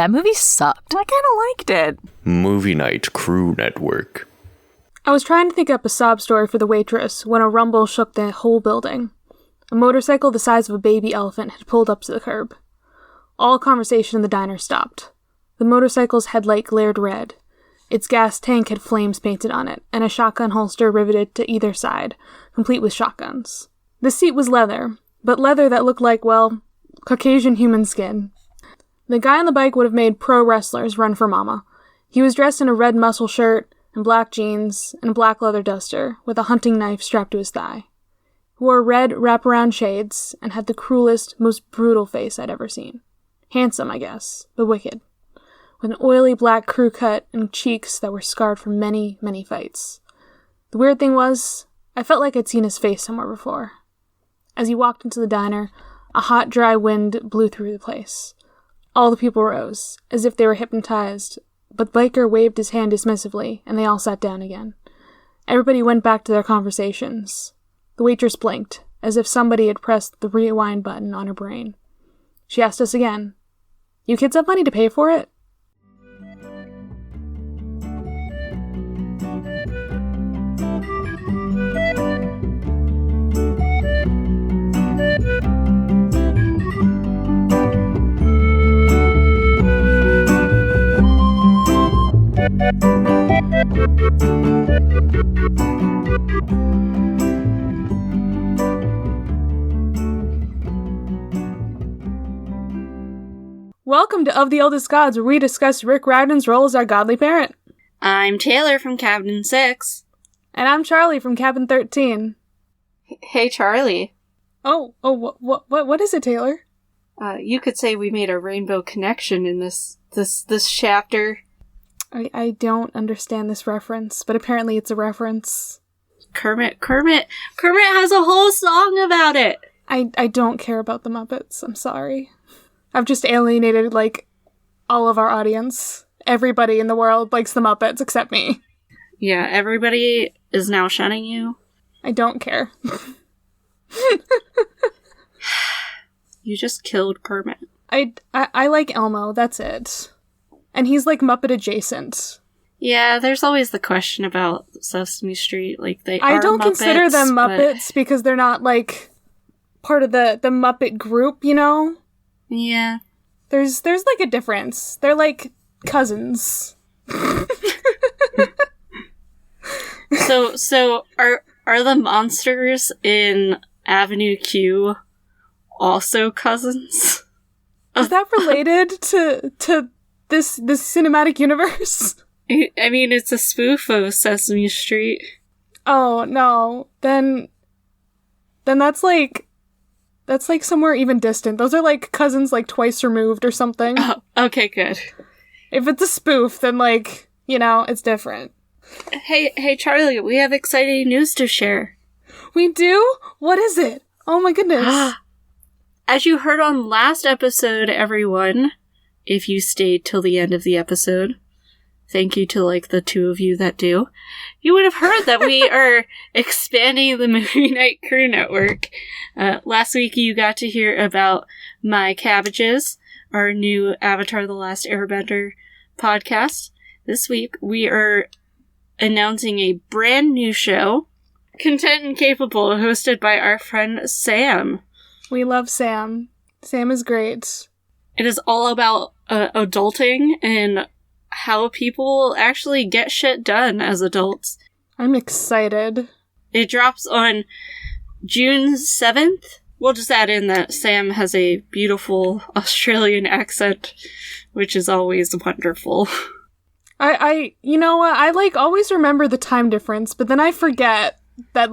That movie sucked. I kind of liked it. Movie Night Crew Network. I was trying to think up a sob story for the waitress when a rumble shook the whole building. A motorcycle the size of a baby elephant had pulled up to the curb. All conversation in the diner stopped. The motorcycle's headlight glared red. Its gas tank had flames painted on it, and a shotgun holster riveted to either side, complete with shotguns. The seat was leather, but leather that looked like, well, Caucasian human skin. The guy on the bike would have made pro wrestlers run for mama. He was dressed in a red muscle shirt and black jeans and a black leather duster, with a hunting knife strapped to his thigh. He wore red wraparound shades and had the cruelest, most brutal face I'd ever seen. Handsome, I guess, but wicked. With an oily black crew cut and cheeks that were scarred from many, many fights. The weird thing was, I felt like I'd seen his face somewhere before. As he walked into the diner, a hot, dry wind blew through the place. All the people rose, as if they were hypnotized, but the biker waved his hand dismissively, and they all sat down again. Everybody went back to their conversations. The waitress blinked, as if somebody had pressed the rewind button on her brain. She asked us again, "You kids have money to pay for it?" Welcome to Of the Eldest Gods, where we discuss Rick Riordan's role as our godly parent. I'm Taylor from Cabin 6. And I'm Charlie from Cabin 13. Hey, Charlie. What is it, Taylor? You could say we made a rainbow connection in this chapter. I don't understand this reference, but apparently it's a reference. Kermit has a whole song about it. I don't care about the Muppets. I'm sorry. I've just alienated, all of our audience. Everybody in the world likes the Muppets except me. Yeah, everybody is now shunning you. I don't care. You just killed Kermit. I like Elmo, that's it. And he's, Muppet adjacent. Yeah, there's always the question about Sesame Street. I don't consider them Muppets because they're not, part of the Muppet group, you know? Yeah. There's a difference. They're cousins. So are the monsters in Avenue Q also cousins? Is that related to this cinematic universe? I mean, it's a spoof of Sesame Street. Oh, no. Then that's somewhere even distant. Those are cousins twice removed or something. Oh, okay, good. If it's a spoof, then it's different. Hey Charlie, we have exciting news to share. We do? What is it? Oh my goodness. As you heard on last episode, everyone, if you stayed till the end of the episode, thank you to the two of you that do, you would have heard that we are expanding the Movie Night Crew Network. Last week you got to hear about My Cabbages, our new Avatar: The Last Airbender podcast. This week we are announcing a brand new show, Content and Capable, hosted by our friend Sam. We love Sam. Sam is great. It is all about adulting and how people actually get shit done as adults. I'm excited. It drops on June 7th. We'll just add in that Sam has a beautiful Australian accent, which is always wonderful. You know what? I always remember the time difference, but then I forget that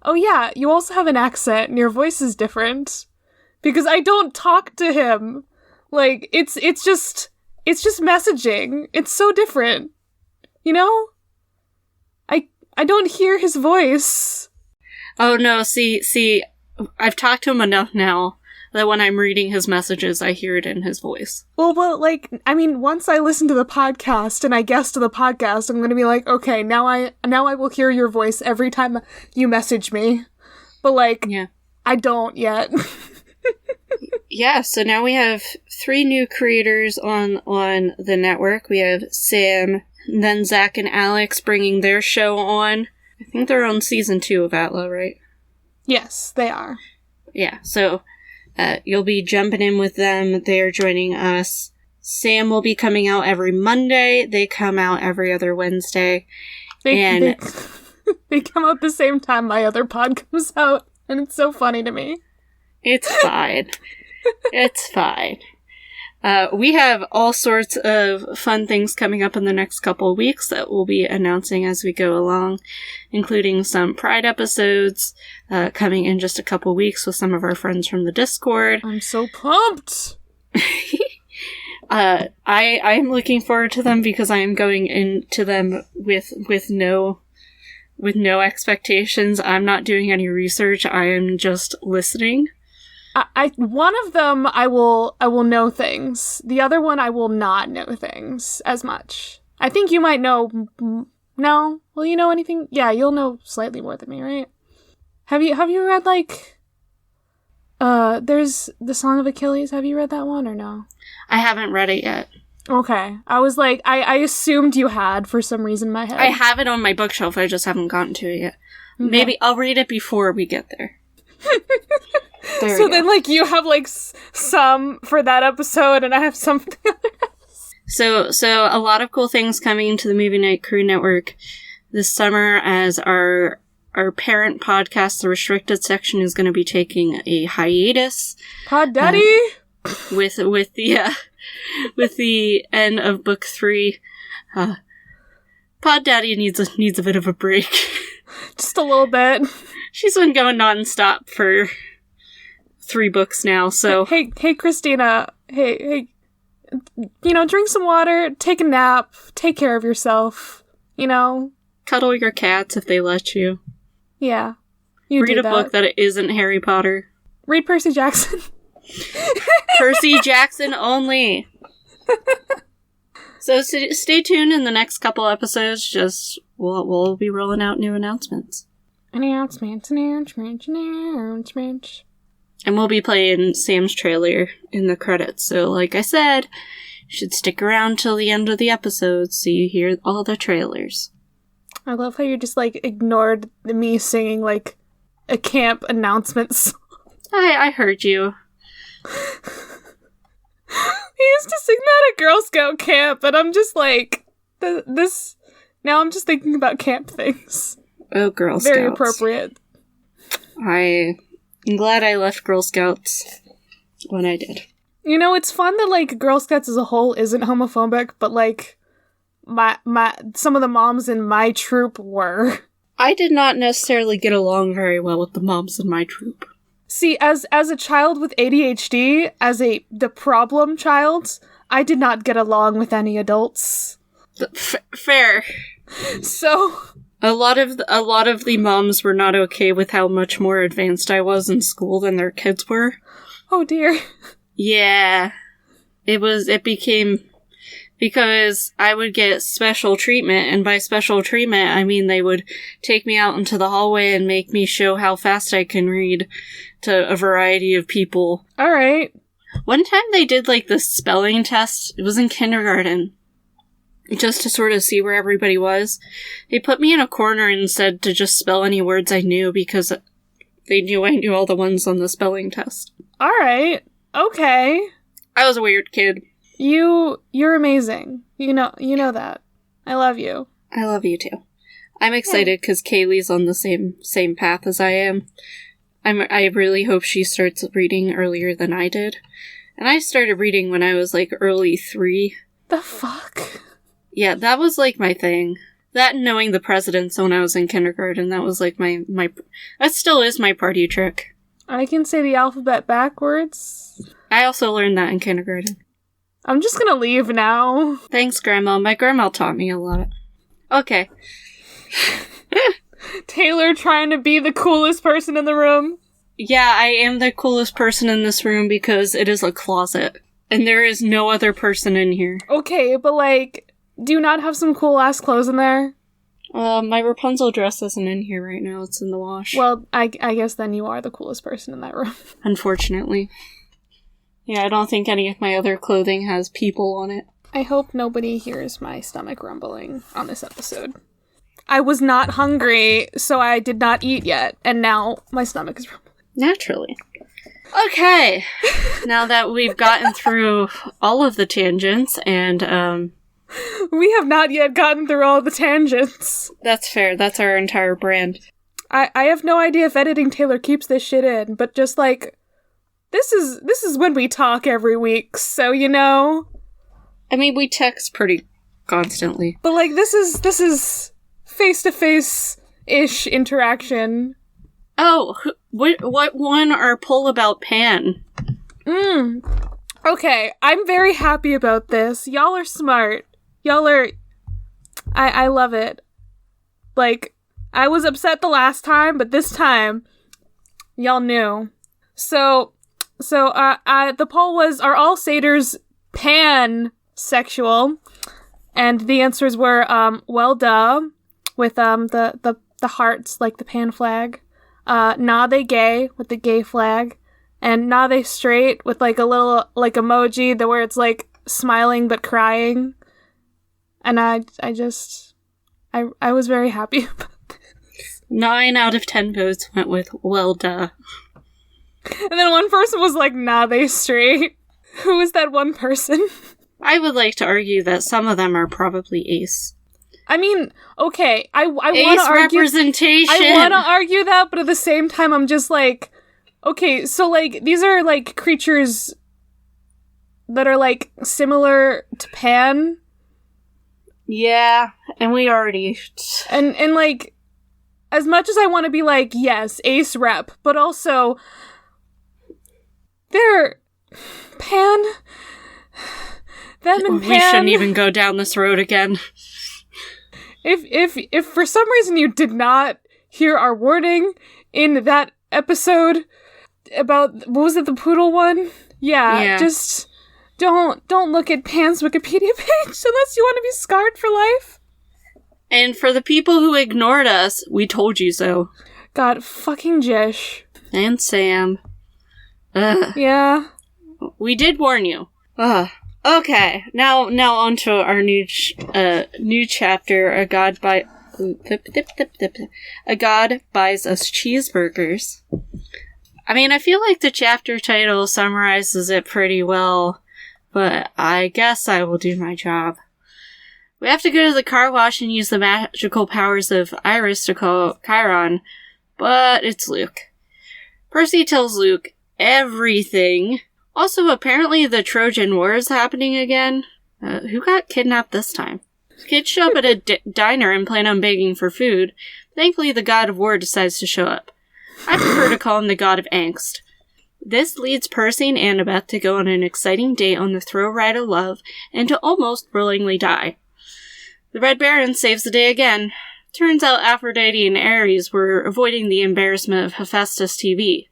oh yeah, you also have an accent and your voice is different. Because I don't talk to him. It's just messaging. It's so different. You know? I don't hear his voice. Oh no, see, I've talked to him enough now that when I'm reading his messages, I hear it in his voice. Well, once I listen to the podcast and I guest to the podcast, I'm gonna be okay, now I will hear your voice every time you message me. But, yeah. I don't yet. yeah, so now we have 3 new creators on the network. We have Sam, then Zach and Alex bringing their show on. I think they're on season 2 of Atla, right? Yes, they are. Yeah, so you'll be jumping in with them. They're joining us. Sam will be coming out every Monday. They come out every other Wednesday. They come out the same time my other pod comes out, and it's so funny to me. It's fine. It's fine. We have all sorts of fun things coming up in the next couple of weeks that we'll be announcing as we go along, including some Pride episodes coming in just a couple of weeks with some of our friends from the Discord. I'm so pumped! I'm looking forward to them because I am going into them with no expectations. I'm not doing any research. I am just listening. One of them I will know things. The other one I will not know things as much. I think you might know. No, will you know anything? Yeah, you'll know slightly more than me, right? Have you read there's the Song of Achilles? Have you read that one or no? I haven't read it yet. Okay, I was like, I assumed you had for some reason in my head. I have it on my bookshelf. I just haven't gotten to it yet. Okay. Maybe I'll read it before we get there. So then, you have, some for that episode, and I have some for the others. So a lot of cool things coming to the Movie Night Crew Network this summer, as our parent podcast, The Restricted Section, is going to be taking a hiatus. Pod Daddy! With the end of book 3. Pod Daddy needs a bit of a break. Just a little bit. She's been going nonstop for 3 books now, so... Hey, Christina. Hey, drink some water, take a nap, take care of yourself, Cuddle your cats if they let you. Yeah. Read a book that isn't Harry Potter. Read Percy Jackson. Percy Jackson only! So stay tuned in the next couple episodes, we'll be rolling out new announcements. Announcements. And we'll be playing Sam's trailer in the credits. So, like I said, you should stick around till the end of the episode so you hear all the trailers. I love how you just, ignored me singing, a camp announcement song. I heard you. He used to sing that at Girl Scout camp, and I'm just this... Now I'm just thinking about camp things. Oh, Girl Scouts. Very appropriate. I'm glad I left Girl Scouts when I did. It's fun that, Girl Scouts as a whole isn't homophobic, but, some of the moms in my troop were. I did not necessarily get along very well with the moms in my troop. See, as a child with ADHD, as the problem child, I did not get along with any adults. Fair. So... A lot of the moms were not okay with how much more advanced I was in school than their kids were. Oh dear. Yeah. It became... Because I would get special treatment, and by special treatment, I mean they would take me out into the hallway and make me show how fast I can read to a variety of people. Alright. One time they did, this spelling test. It was in kindergarten. Just to sort of see where everybody was. They put me in a corner and said to just spell any words I knew because they knew I knew all the ones on the spelling test. Alright. Okay. I was a weird kid. You're amazing. You know that. I love you. I love you too. I'm excited because Kaylee's on the same path as I am. I really hope she starts reading earlier than I did. And I started reading when I was early 3. The fuck? Yeah, that was my thing. That and knowing the presidents when I was in kindergarten, that was my that still is my party trick. I can say the alphabet backwards. I also learned that in kindergarten. I'm just gonna leave now. Thanks, Grandma. My grandma taught me a lot. Okay. Taylor trying to be the coolest person in the room. Yeah, I am the coolest person in this room because it is a closet. And there is no other person in here. Okay, but do you not have some cool-ass clothes in there? My Rapunzel dress isn't in here right now. It's in the wash. Well, I guess then you are the coolest person in that room. Unfortunately. Yeah, I don't think any of my other clothing has people on it. I hope nobody hears my stomach rumbling on this episode. I was not hungry, so I did not eat yet, and now my stomach is rumbling. Naturally. Okay, now that we've gotten through all of the tangents, and, We have not yet gotten through all the tangents. That's fair, that's our entire brand. I have no idea if Editing Taylor keeps this shit in, but just, like, this is when we talk every week, so, you know. I mean, we text pretty constantly. But, like, this is face-to-face-ish interaction. Oh, what won our poll about Pan? Okay, I'm very happy about this. Y'all are smart. Y'all are... I love it. Like, I was upset the last time, but this time, y'all knew. So, the poll was, are all satyrs pansexual? And the answers were, well, duh, with, the hearts, like the pan flag. Nah, they gay, with the gay flag. And nah, they straight, with, like, a little, like, emoji that where it's, like, smiling but crying. And I was very happy about this. 9 out of 10 votes went with, well, duh. And then one person was like, nah, they straight. Who is that one person? I would like to argue that some of them are probably ace. I mean, okay, I want to Ace argue... representation! I want to argue that, but at the same time, I'm just like... Okay, so, like, these are, like, creatures that are, like, similar to Pan. Yeah, and we already... And like, as much as I want to be like, yes, ace rep, but also, they're... Pan... Them and Pan... We shouldn't even go down this road again. If for some reason you did not hear our warning in that episode about, what was it, the poodle one? Yeah. Just don't look at Pan's Wikipedia page unless you want to be scarred for life. And for the people who ignored us, we told you so. God, fucking Jish. And Sam. Ugh. Yeah. We did warn you. Ugh. Okay, now on to our new chapter. A god buys us cheeseburgers. I mean, I feel like the chapter title summarizes it pretty well, but I guess I will do my job. We have to go to the car wash and use the magical powers of Iris to call Chiron, but it's Luke. Percy tells Luke everything. Also, apparently the Trojan War is happening again. Who got kidnapped this time? Kids show up at a diner and plan on begging for food. Thankfully, the god of war decides to show up. I prefer to call him the god of angst. This leads Percy and Annabeth to go on an exciting date on the thrill ride of love and to almost willingly die. The Red Baron saves the day again. Turns out Aphrodite and Ares were avoiding the embarrassment of Hephaestus TV.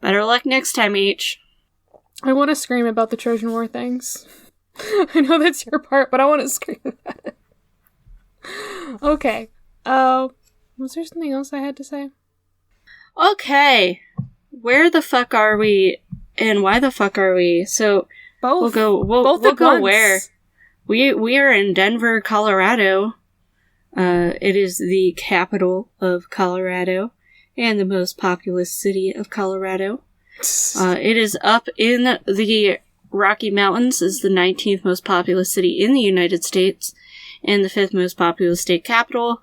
Better luck next time, H. I want to scream about the Trojan War things. I know that's your part, but I want to scream about it. Okay. Was there something else I had to say? Okay. Where the fuck are we, and why the fuck are we? So, both. We'll go where? We are in Denver, Colorado. It is the capital of Colorado, and the most populous city of Colorado. It is up in the Rocky Mountains, is the 19th most populous city in the United States, and the 5th most populous state capital.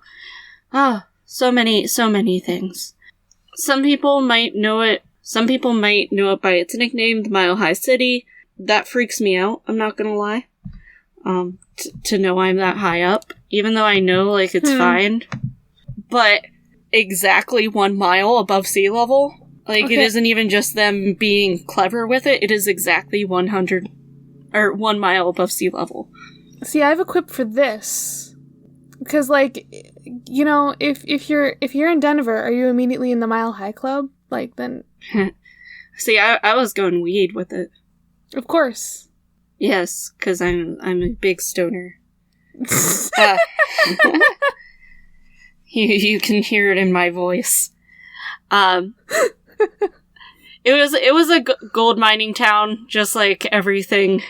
So many things. Some people might know it by its nickname, the Mile High City. That freaks me out, I'm not gonna lie. To know I'm that high up, even though I know, like, it's fine. But exactly 1 mile above sea level? Like, okay. It isn't even just them being clever with it, it is exactly 1 mile above sea level. See, I have a quip for this. Because, like, you know, if you're in Denver, are you immediately in the Mile High Club? Like, then... See, I was going weed with it. Of course. Yes, because I'm a big stoner. You can hear it in my voice. It was a gold mining town, just like everything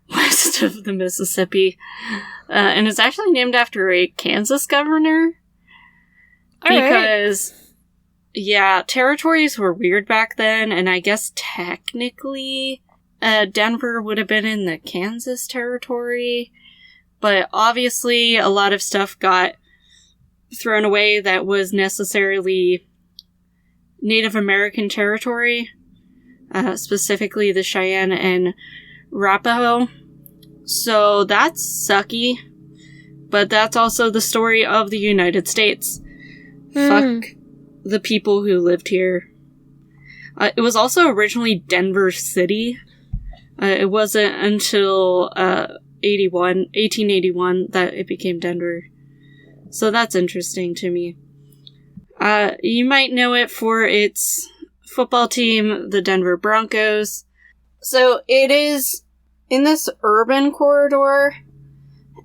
west of the Mississippi. And it's actually named after a Kansas governor. Because, yeah, territories were weird back then, and I guess technically Denver would have been in the Kansas territory. But obviously a lot of stuff got thrown away that was necessarily Native American territory, specifically the Cheyenne and Arapaho. So that's sucky, but that's also the story of the United States. Fuck the people who lived here. It was also originally Denver City. It wasn't until 1881 that it became Denver. So that's interesting to me. You might know it for its football team, the Denver Broncos. So it is in this urban corridor,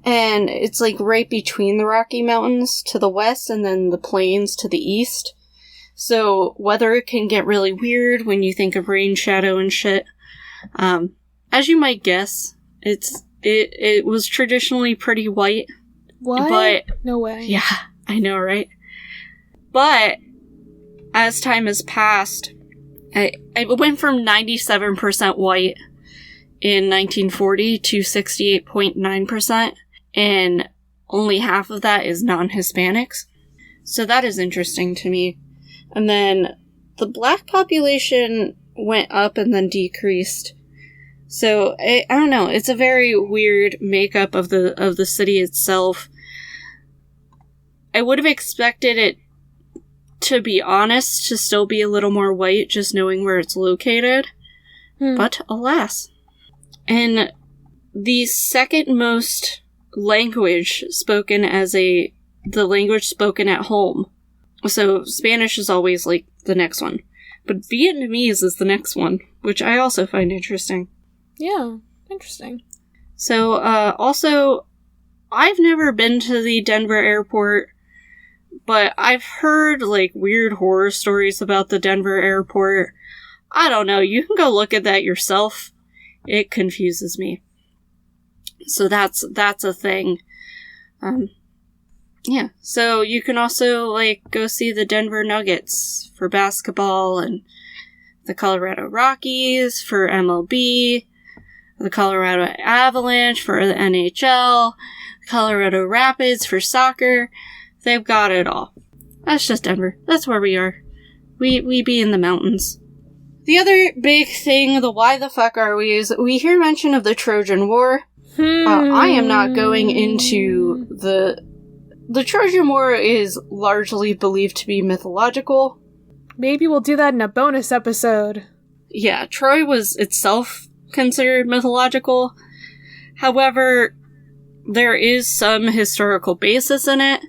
and it's like right between the Rocky Mountains to the west and then the plains to the east. So weather can get really weird when you think of rain shadow and shit. As you might guess, it was traditionally pretty white. What? But no way. Yeah, I know, right? But as time has passed, it went from 97% white in 1940 to 68.9%, and only half of that is non-Hispanics. So that is interesting to me. And then the black population went up and then decreased. So I don't know. It's a very weird makeup of the city itself. I would have expected it, to be honest, to still be a little more white, just knowing where it's located. But alas. And the second most language spoken as the language spoken at home. So Spanish is always like the next one. But Vietnamese is the next one, which I also find interesting. Yeah, interesting. So, also, I've never been to the Denver airport, but I've heard, like, weird horror stories about the Denver airport. I don't know, you can go look at that yourself. It confuses me. So that's a thing. Yeah, so you can also, like, go see the Denver Nuggets for basketball, and the Colorado Rockies for MLB, the Colorado Avalanche for the NHL, Colorado Rapids for soccer. They've got it all. That's just Denver. That's where we are. We be in the mountains. The other big thing, the why the fuck are we, is we hear mention of the Trojan War. I am not going into the Trojan War is largely believed to be mythological. Maybe we'll do that in a bonus episode. Yeah, Troy was itself considered mythological. However, there is some historical basis in it.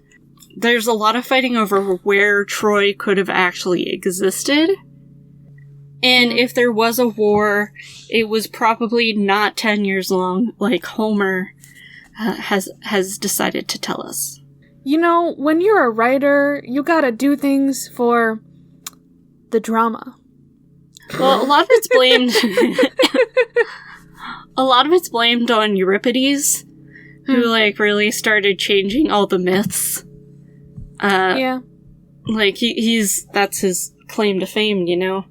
There's a lot of fighting over where Troy could have actually existed. And if there was a war, it was probably not 10 years long, like Homer has decided to tell us. You know, when you're a writer, you gotta do things for the drama. Well, a lot of it's blamed... a lot of it's blamed on Euripides, who, like, really started changing all the myths. Yeah. Like, that's his claim to fame, you know?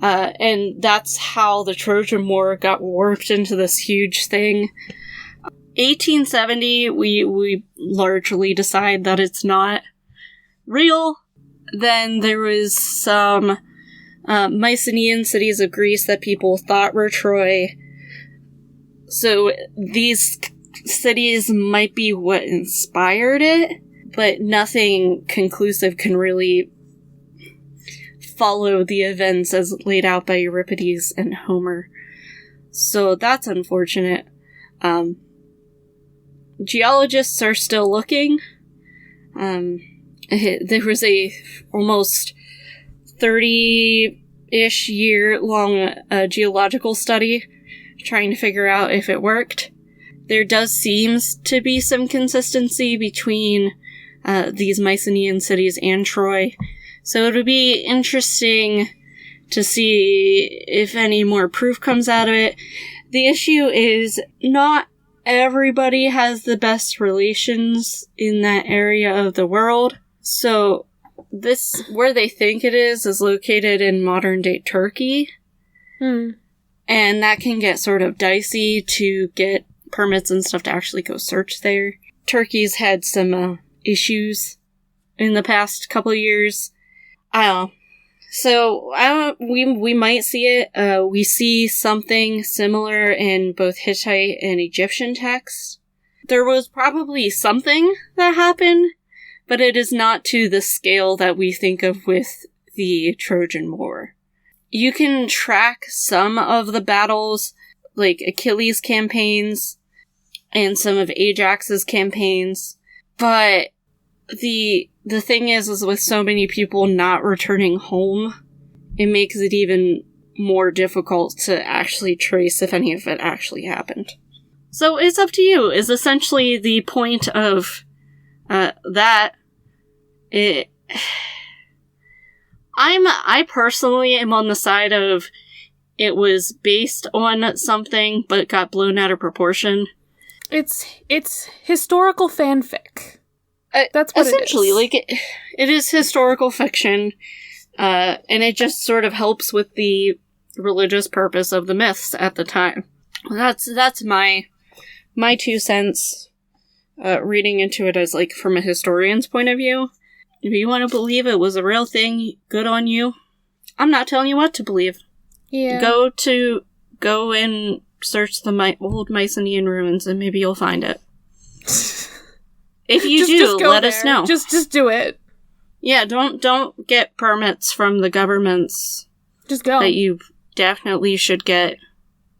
And that's how the Trojan War got warped into this huge thing. 1870, we largely decide that it's not real. Then there was some Mycenaean cities of Greece that people thought were Troy. So these cities might be what inspired it, but nothing conclusive can really follow the events as laid out by Euripides and Homer. So that's unfortunate. Geologists are still looking. There was a almost 30-ish year long geological study trying to figure out if it worked. There does seems to be some consistency between these Mycenaean cities and Troy. So it would be interesting to see if any more proof comes out of it. The issue is not everybody has the best relations in that area of the world. So this, where they think it is located in modern-day Turkey. And that can get sort of dicey to get permits and stuff to actually go search there. Turkey's had some issues in the past couple of years. I don't know. So, we might see it. We see something similar in both Hittite and Egyptian texts. There was probably something that happened, but it is not to the scale that we think of with the Trojan War. You can track some of the battles, like Achilles' campaigns and some of Ajax's campaigns, but the thing is with so many people not returning home, it makes it even more difficult to actually trace if any of it actually happened. So it's up to you, is essentially the point of that. I personally am on the side of it was based on something but got blown out of proportion. It's historical fanfic. That's what essentially, it is. like, it is historical fiction, and it just sort of helps with the religious purpose of the myths at the time. That's my 2 cents, reading into it as, like, from a historian's point of view. If you want to believe it was a real thing, good on you. I'm not telling you what to believe. Yeah. Go and search the old Mycenaean ruins, and maybe you'll find it. If you do, let us know. Just do it. Yeah, don't get permits from the governments. Just go. That you definitely should get.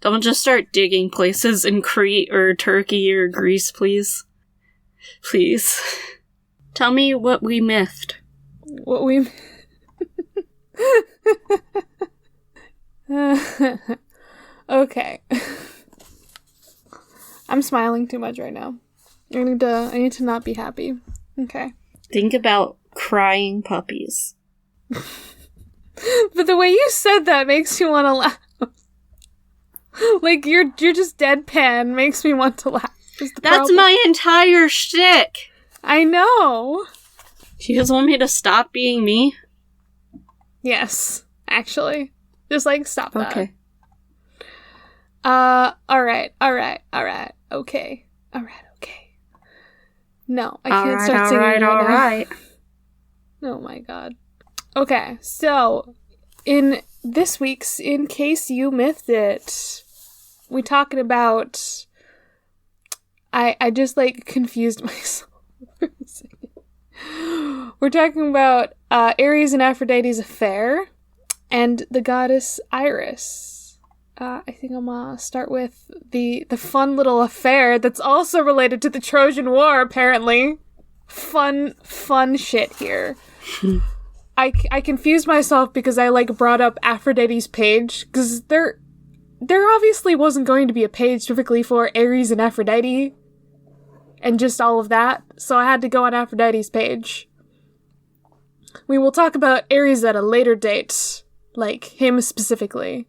Don't just start digging places in Crete or Turkey or Greece, please. Please. Tell me what we mythed. What we... Okay. I'm smiling too much right now. I need to not be happy. Okay. Think about crying puppies. But the way you said that makes me want to laugh. Like, you're just deadpan makes me want to laugh. That's my entire shtick! I know! Do you guys want me to stop being me? Yes, actually. Just, like, stop that. Okay. Alright. Okay. No, I can't start singing right now. Oh my god. Okay, so, in this week's In Case You Mythed It, we talking about... I just, like, confused myself. We're talking about Ares and Aphrodite's affair, and the goddess Iris. I think I'm gonna start with the fun little affair that's also related to the Trojan War, apparently. Fun shit here. I confused myself because I, like, brought up Aphrodite's page, because there obviously wasn't going to be a page specifically for Ares and Aphrodite, and just all of that, so I had to go on Aphrodite's page. We will talk about Ares at a later date, like, him specifically.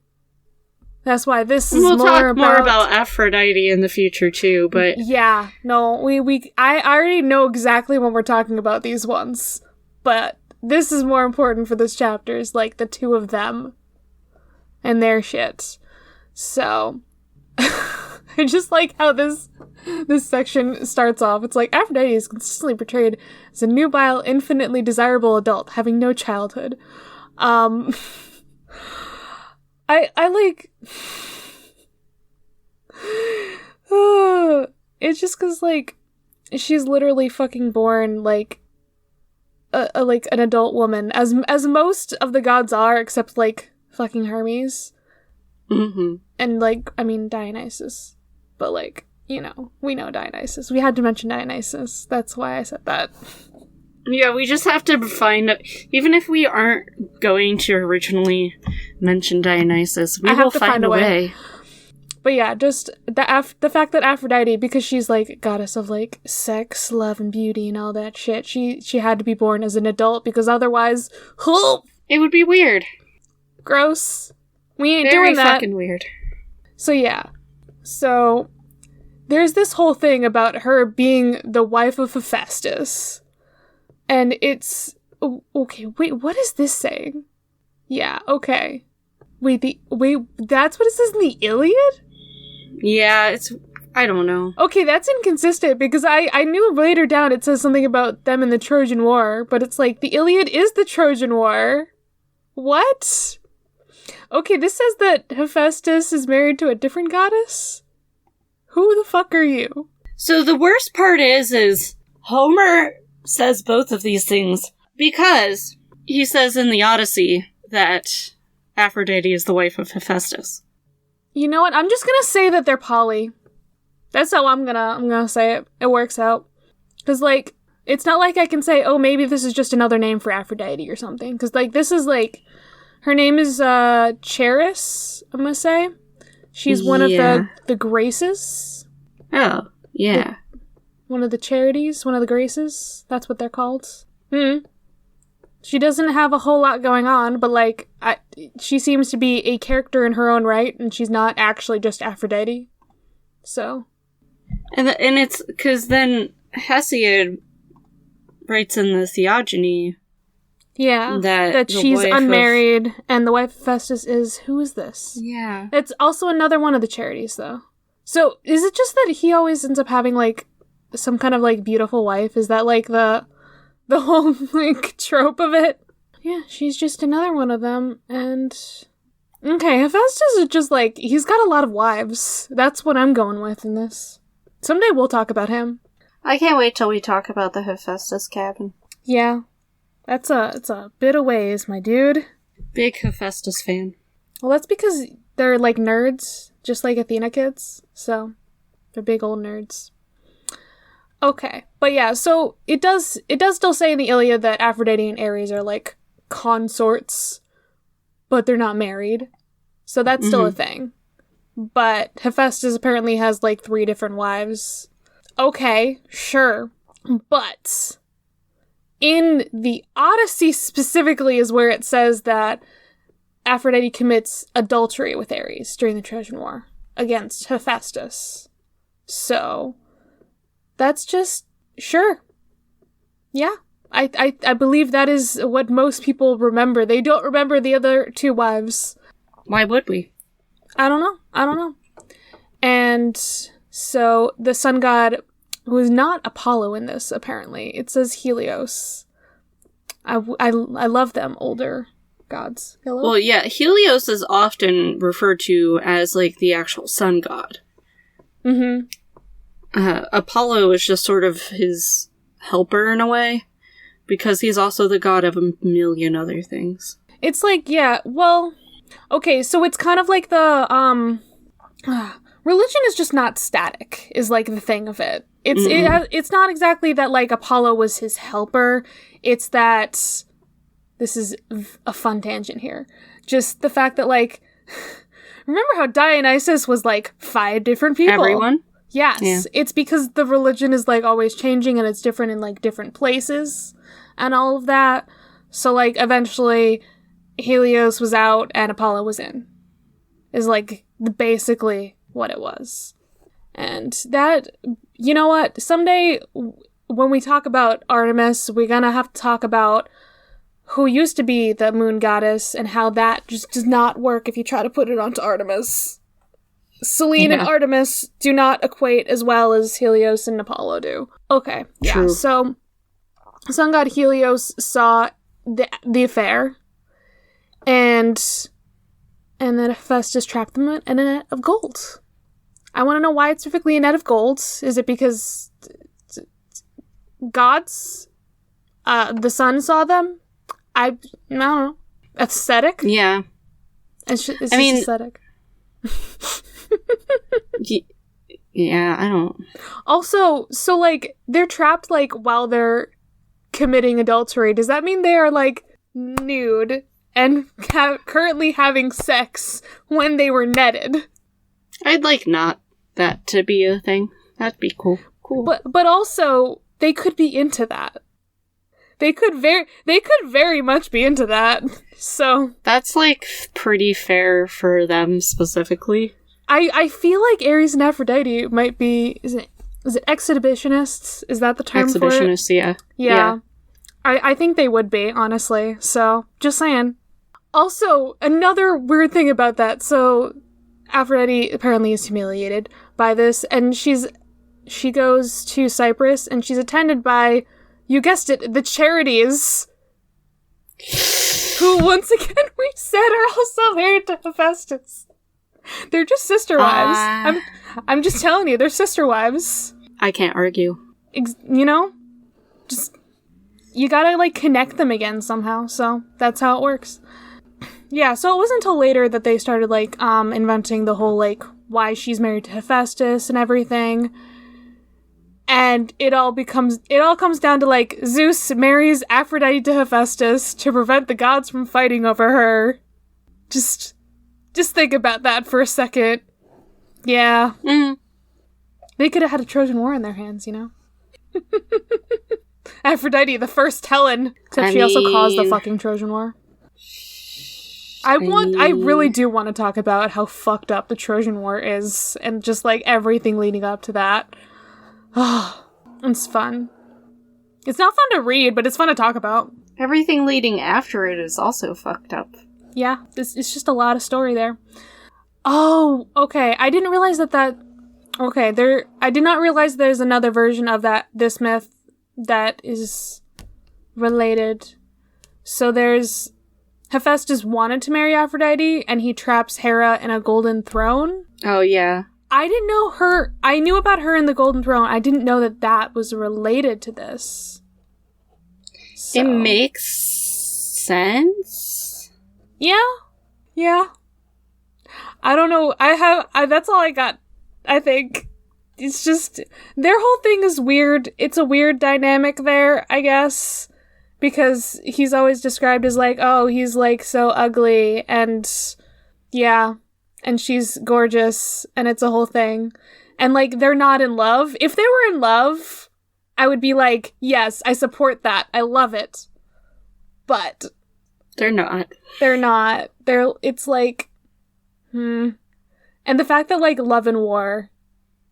That's why this is we'll more talk more about Aphrodite in the future, too, but... Yeah, no, I already know exactly when we're talking about these ones, but this is more important for this chapter, is, like, the two of them and their shit. So, I just like how this section starts off. It's like, Aphrodite is consistently portrayed as a nubile, infinitely desirable adult, having no childhood. I like... It's just because, like, she's literally fucking born, like, like, an adult woman, as most of the gods are, except, like, fucking Hermes. Mm-hmm. And, like, I mean, Dionysus. But, like, you know, we know Dionysus. We had to mention Dionysus. That's why I said that. Yeah, we just have to find... Even if we aren't going to originally mention Dionysus, we will find a way. But yeah, just the fact that Aphrodite, because she's, like, goddess of, like, sex, love, and beauty and all that shit, she had to be born as an adult, because otherwise... It would be weird. Gross. We ain't Very doing that. fucking weird. So yeah. So there's this whole thing about her being the wife of Hephaestus. And it's... Okay, wait, what is this saying? Yeah, okay. Wait, that's what it says in the Iliad? Yeah, I don't know. Okay, that's inconsistent, because I knew later down it says something about them in the Trojan War, but it's like, the Iliad is the Trojan War. What? Okay, this says that Hephaestus is married to a different goddess? Who the fuck are you? So the worst part is Homer says both of these things because he says in the Odyssey that Aphrodite is the wife of Hephaestus. You know what? I'm just gonna say that they're poly. That's how I'm gonna say it. It works out. Cause like, it's not like I can say, oh, maybe this is just another name for Aphrodite or something. Cause like, this is like, her name is Charis, I'm gonna say. She's one of the Graces. Oh, yeah. One of the charities, one of the Graces. That's what they're called. She doesn't have a whole lot going on, but like, she seems to be a character in her own right, and she's not actually just Aphrodite. So. And it's because then Hesiod writes in the Theogony. Yeah, that she's unmarried, and the wife of Hephaestus is... Who is this? Yeah. It's also another one of the charities, though. So, is it just that he always ends up having, like, some kind of, like, beautiful wife? Is that, like, the whole, like, trope of it? Yeah, she's just another one of them, and... Okay, Hephaestus is just, like, he's got a lot of wives. That's what I'm going with in this. Someday we'll talk about him. I can't wait till we talk about the Hephaestus cabin. Yeah. It's a bit of ways, my dude. Big Hephaestus fan. Well, that's because they're, like, nerds, just like Athena kids. So, they're big old nerds. Okay. But yeah, so it does still say in the Iliad that Aphrodite and Ares are, like, consorts, but they're not married. So that's still a thing. But Hephaestus apparently has, like, 3 different wives. Okay, sure. But... in the Odyssey specifically is where it says that Aphrodite commits adultery with Ares during the Trojan War against Hephaestus. So, that's just... Sure. Yeah. I believe that is what most people remember. They don't remember the other 2 wives. Why would we? I don't know. And so, the sun god... who is not Apollo in this, apparently. It says Helios. I love them older gods. Hello? Well, yeah, Helios is often referred to as, like, the actual sun god. Mm-hmm. Apollo is just sort of his helper in a way, because he's also the god of a million other things. It's like, yeah, well... Okay, so it's kind of like the, religion is just not static, is, like, the thing of it. It's not exactly that, like, Apollo was his helper. It's that... This is a fun tangent here. Just the fact that, like... Remember how Dionysus was, like, 5 different people? Everyone? Yes. Yeah. It's because the religion is, like, always changing and it's different in, like, different places and all of that. So, like, eventually Helios was out and Apollo was in. Is, like, basically what it was. And that, you know what? Someday, when we talk about Artemis, we're gonna have to talk about who used to be the moon goddess and how that just does not work if you try to put it onto Artemis. Selene and Artemis do not equate as well as Helios and Apollo do. Okay, yeah, True. So sun god Helios saw the affair, and then Hephaestus trapped them in a net of gold. I want to know why it's specifically a net of gold. Is it because gods, the sun saw them? I don't know. Aesthetic? Yeah. It's just aesthetic. Yeah, I don't... Also, so, like, they're trapped, like, while they're committing adultery. Does that mean they are, like, nude and currently having sex when they were netted? I'd like not that to be a thing. That'd be cool. But also, they could be into that. They could very much be into that. So that's, like, pretty fair for them specifically. I feel like Ares and Aphrodite might be... Is it exhibitionists? Is that the term for it? Exhibitionists, yeah. Yeah. I think they would be, honestly. So, just saying. Also, another weird thing about that. So, Aphrodite apparently is humiliated by this, and she goes to Cyprus, and she's attended by, you guessed it, the Charities, who, once again, we said are also married to Hephaestus. They're just sister wives. I'm just telling you, they're sister wives. I can't argue. You know? Just, you gotta, like, connect them again somehow, so that's how it works. Yeah, so it wasn't until later that they started, like, inventing the whole, like, why she's married to Hephaestus and everything. And it all comes down to, like, Zeus marries Aphrodite to Hephaestus to prevent the gods from fighting over her. Just think about that for a second. Yeah. Mm. They could have had a Trojan War in their hands, you know? Aphrodite, the first Helen. Except she also caused the fucking Trojan War. I really do want to talk about how fucked up the Trojan War is, and just, like, everything leading up to that. Oh, it's fun. It's not fun to read, but it's fun to talk about. Everything leading after it is also fucked up. Yeah, it's just a lot of story there. Oh, okay. I didn't realize that. Okay, I did not realize there's another version of this myth that is related. So there's Hephaestus wanted to marry Aphrodite, and he traps Hera in a golden throne. Oh, yeah. I didn't know her. I knew about her in the golden throne. I didn't know that was related to this. So. It makes sense. Yeah. I don't know. That's all I got. I think it's just their whole thing is weird. It's a weird dynamic there, I guess, because he's always described as like, oh, he's like so ugly, and yeah, and she's gorgeous, and it's a whole thing. And like they're not in love. If they were in love, I would be like, yes, I support that. I love it. But they're not. It's like, And the fact that, like, love and war,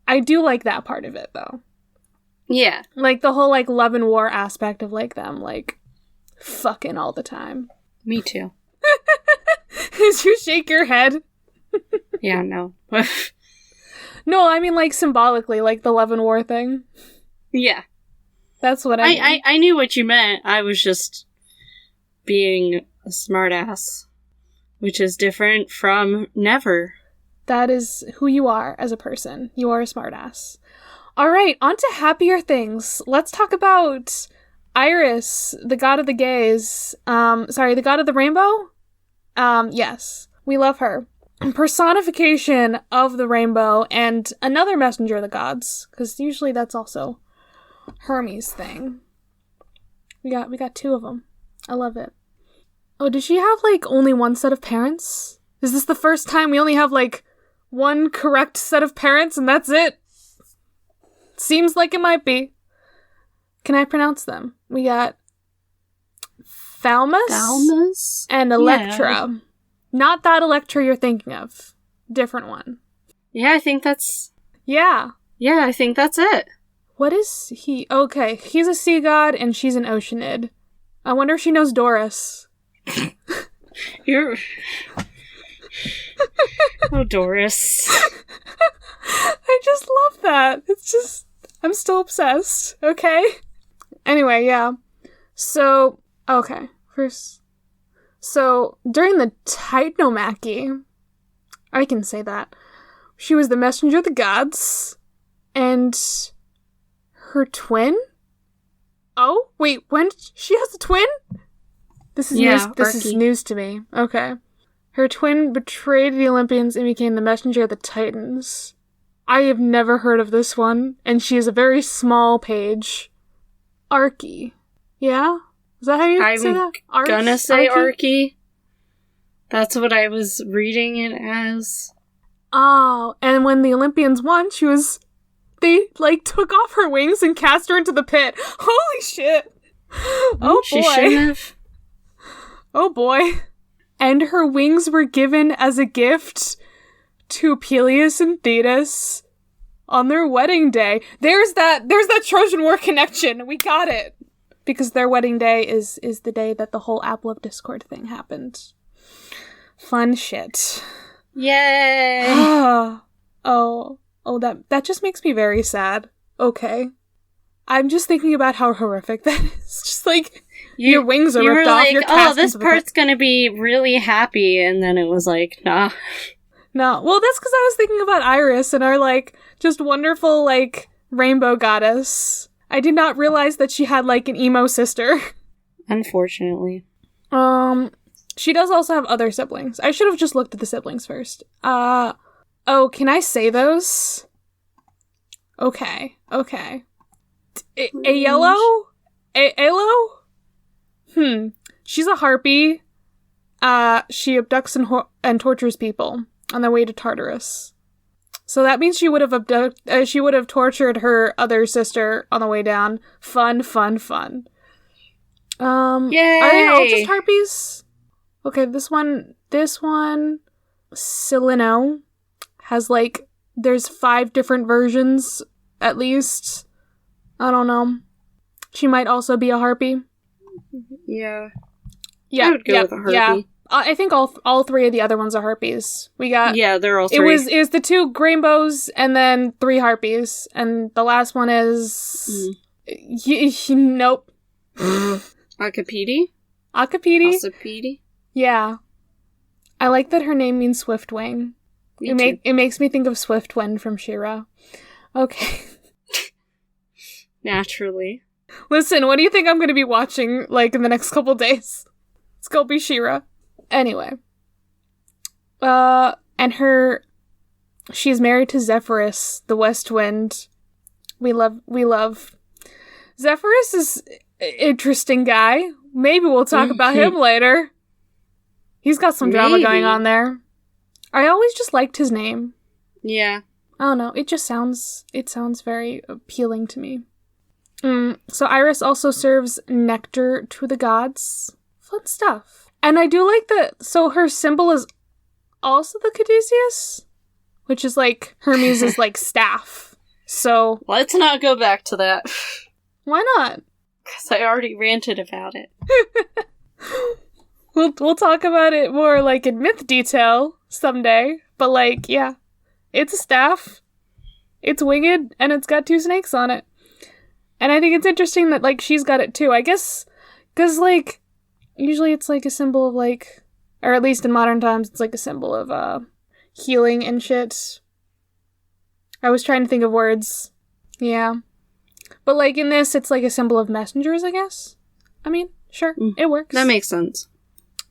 I do like that part of it, though. Yeah. Like, the whole, like, love and war aspect of, like, them, like, fucking all the time. Me too. Did you shake your head? Yeah, no. No, I mean, like, symbolically, like, the love and war thing. Yeah. That's what I mean. I knew what you meant. I was just being a smartass, which is different from never. That is who you are as a person. You are a smartass. All right, on to happier things. Let's talk about Iris, the god of the gays. The god of the rainbow? Yes. We love her. Personification of the rainbow and another messenger of the gods, because usually that's also Hermes' thing. We got two of them. I love it. Oh, does she have, like, only one set of parents? Is this the first time we only have, like, one correct set of parents and that's it? Seems like it might be. Can I pronounce them? We got Thalamus and Electra. Yeah. Not that Electra you're thinking of. Different one. Yeah, I think that's... Yeah. Yeah, I think that's it. What is he? Okay, he's a sea god and she's an oceanid. I wonder if she knows Doris. You're... Oh, Doris. I just love that. It's just... I'm still obsessed. Okay? Anyway, yeah. So, okay. First... So, during the Titanomachy, I can say that, she was the messenger of the gods, and her twin? Oh, wait, when she has a twin? This is news. This is news to me. Okay. Her twin betrayed the Olympians and became the messenger of the Titans. I have never heard of this one, and she is a very small page. Arche. Yeah? Is that how you say that? I'm gonna say Arche. That's what I was reading it as. Oh, and when the Olympians won, they, like, took off her wings and cast her into the pit. Holy shit! Oh She boy. shouldn't have. Oh boy. And her wings were given as a gift to Peleus and Thetis on their wedding day. There's that Trojan War connection. We got it. Because their wedding day is the day that the whole Apple of Discord thing happened. Fun shit. Yay! oh, that just makes me very sad. Okay. I'm just thinking about how horrific that is. Just like, your wings are ripped off, like, your oh, this part's gonna be really happy, and then it was like, nah. No, well, that's because I was thinking about Iris and our, like, just wonderful, like, rainbow goddess. I did not realize that she had, like, an emo sister. Unfortunately. She does also have other siblings. I should have just looked at the siblings first. Oh, can I say those? Okay. A yellow? Alo? She's a harpy. She abducts and tortures people on their way to Tartarus. So that means she would have tortured her other sister on the way down. Fun. Yay! Are they all just harpies? Okay, this one, Silino, has, like, there's 5 different versions, at least. I don't know. She might also be a harpy. Yeah. Yeah, I would go with a harpy. Yeah. I think all 3 of the other ones are harpies. We got... Yeah, they're all 3. It was the 2 rainbows and then 3 harpies. And the last one is... Nope. Akapiti? Akapiti? Asapiti? Yeah. I like that her name means Swiftwing. It makes me think of Swiftwind from She-Ra. Okay. Naturally. Listen, what do you think I'm going to be watching, like, in the next couple days? It's gonna be She-Ra. Anyway. And she's married to Zephyrus, the West Wind. We love. Zephyrus is an interesting guy. Maybe we'll talk about him later. He's got some drama going on there. I always just liked his name. Yeah. I don't know. It sounds very appealing to me. So Iris also serves nectar to the gods. Fun stuff. And I do like that. So her symbol is also the Caduceus, which is like Hermes' is like staff. So let's not go back to that. Why not? Because I already ranted about it. We'll talk about it more like in myth detail someday. But like, yeah, it's a staff. It's winged and it's got 2 snakes on it. And I think it's interesting that like she's got it too. I guess because like usually it's like a symbol of like, or at least in modern times, it's like a symbol of healing and shit. I was trying to think of words. Yeah. But like in this, it's like a symbol of messengers, I guess. I mean, sure, it works. That makes sense.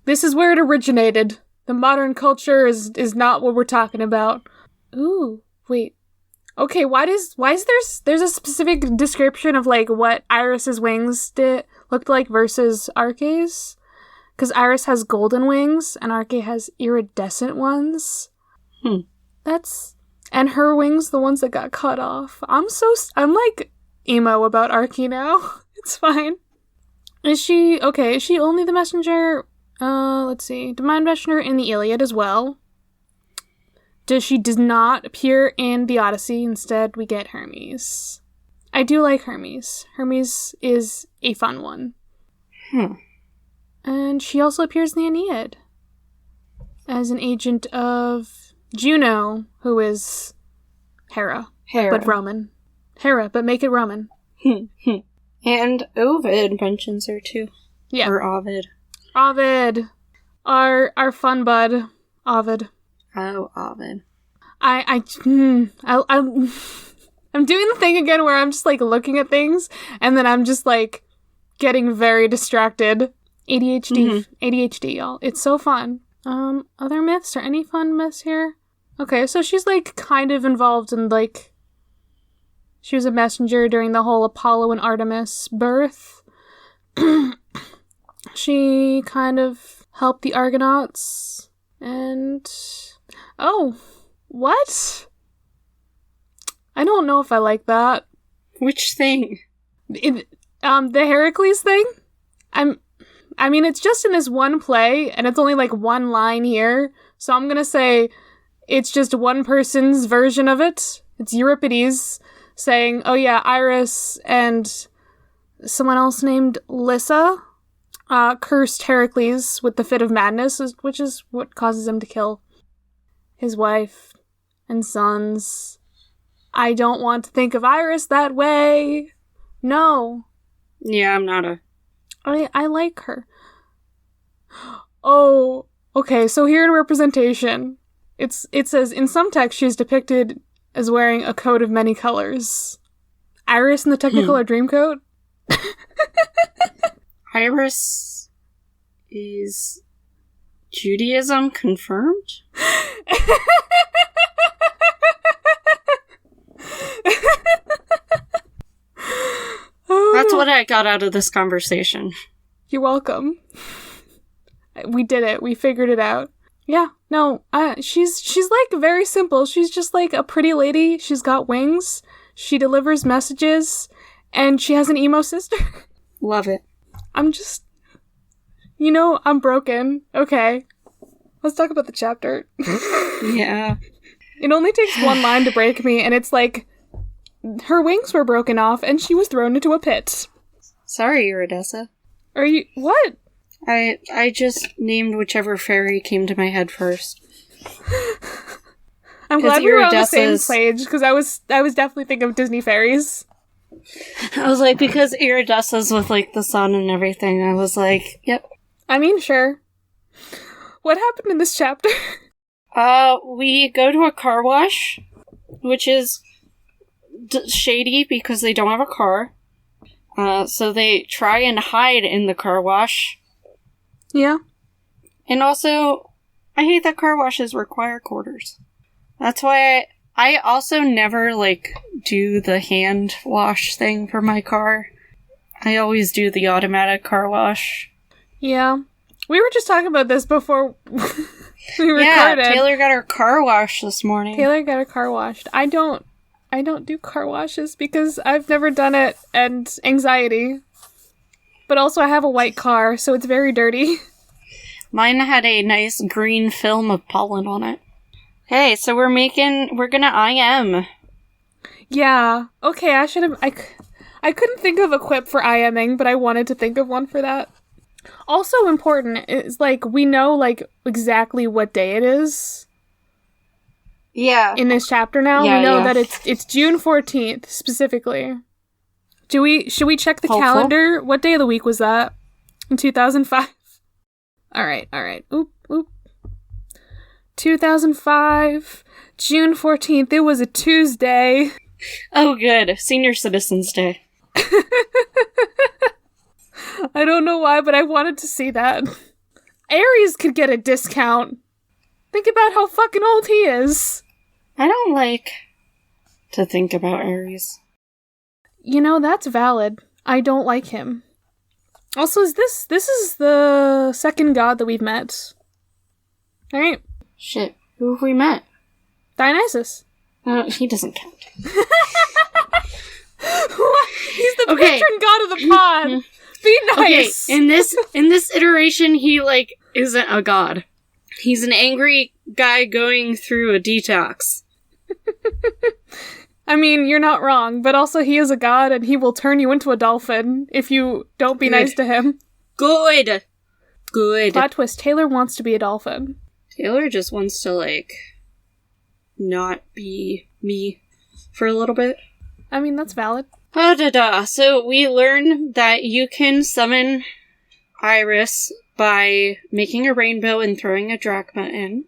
This is where it originated. The modern culture is not what we're talking about. Ooh, wait. Okay, why is there's a specific description of like what Iris's wings looked like versus Arce's? Because Iris has golden wings and Arce has iridescent ones. And her wings, the ones that got cut off. I'm like emo about Arce now. It's fine. Is she only the messenger? Let's see. Divine Messenger in the Iliad as well. She does not appear in the Odyssey. Instead, we get Hermes. I do like Hermes. Hermes is a fun one. And she also appears in the Aeneid as an agent of Juno, who is Hera. But Roman. Hera, but make it Roman. And Ovid mentions her too. Yeah. Or Ovid. Ovid. Our fun bud. Ovid. Oh, Ovid. I'm doing the thing again where I'm just like looking at things and then I'm just like getting very distracted. ADHD, y'all. It's so fun. Other myths or any fun myths here? Okay, so she's like kind of involved in like she was a messenger during the whole Apollo and Artemis birth. She kind of helped the Argonauts and oh, what? I don't know if I like that. Which thing? The Heracles thing? I mean, it's just in this one play, and it's only like one line here, so I'm gonna say it's just one person's version of it. It's Euripides saying, oh yeah, Iris and someone else named Lyssa cursed Heracles with the fit of madness, which is what causes him to kill his wife and sons. I don't want to think of Iris that way. No. Yeah, I'm not a... I like her. Oh, okay, so here in representation, it says, in some texts she's depicted as wearing a coat of many colors. Iris in the Technicolor Dreamcoat? Iris is Judaism confirmed? That's what I got out of this conversation. You're welcome. We did it. We figured it out. Yeah, no, she's like very simple. She's just like a pretty lady. She's got wings. She delivers messages, and she has an emo sister. Love it. I'm just, I'm broken. Okay, let's talk about the chapter. Yeah. It only takes one line to break me, and it's like, her wings were broken off, and she was thrown into a pit. Sorry, Eurydice. Are you, what? I just named whichever fairy came to my head first. I'm glad we were on the same page, because I was definitely thinking of Disney fairies. I was like, because Iridace's with, like, the sun and everything, I was like, yep. I mean, sure. What happened in this chapter? We go to a car wash, which is shady because they don't have a car. So they try and hide in the car wash. Yeah. And also, I hate that car washes require quarters. That's why I also never, do the hand wash thing for my car. I always do the automatic car wash. Yeah. We were just talking about this before we recorded. Yeah, Taylor got her car washed this morning. Taylor got her car washed. I don't do car washes because I've never done it and anxiety. But also I have a white car, so it's very dirty. Mine had a nice green film of pollen on it. Hey, so we're gonna IM. Yeah. Okay, I couldn't think of a quip for IMing, but I wanted to think of one for that. Also important is, we know, exactly what day it is. Yeah. In this chapter now, yeah, we know yeah. that it's June 14th, specifically. Should we check the calendar? What day of the week was that? In 2005? Alright. Oop. 2005, June 14th. It was a Tuesday. Oh, good. Senior Citizens Day. I don't know why, but I wanted to see that. Aries could get a discount. Think about how fucking old he is. I don't like to think about Aries. That's valid. I don't like him. Also, this is the second god that we've met. Alright. Shit. Who have we met? Dionysus. He doesn't count. What? He's the patron god of the pod. Be nice. Okay, in this iteration, he, isn't a god. He's an angry guy going through a detox. I mean, you're not wrong, but also he is a god and he will turn you into a dolphin if you don't be nice to him. Good. Plot twist, Taylor wants to be a dolphin. Taylor just wants to, not be me for a little bit. I mean, that's valid. So we learn that you can summon Iris by making a rainbow and throwing a drachma in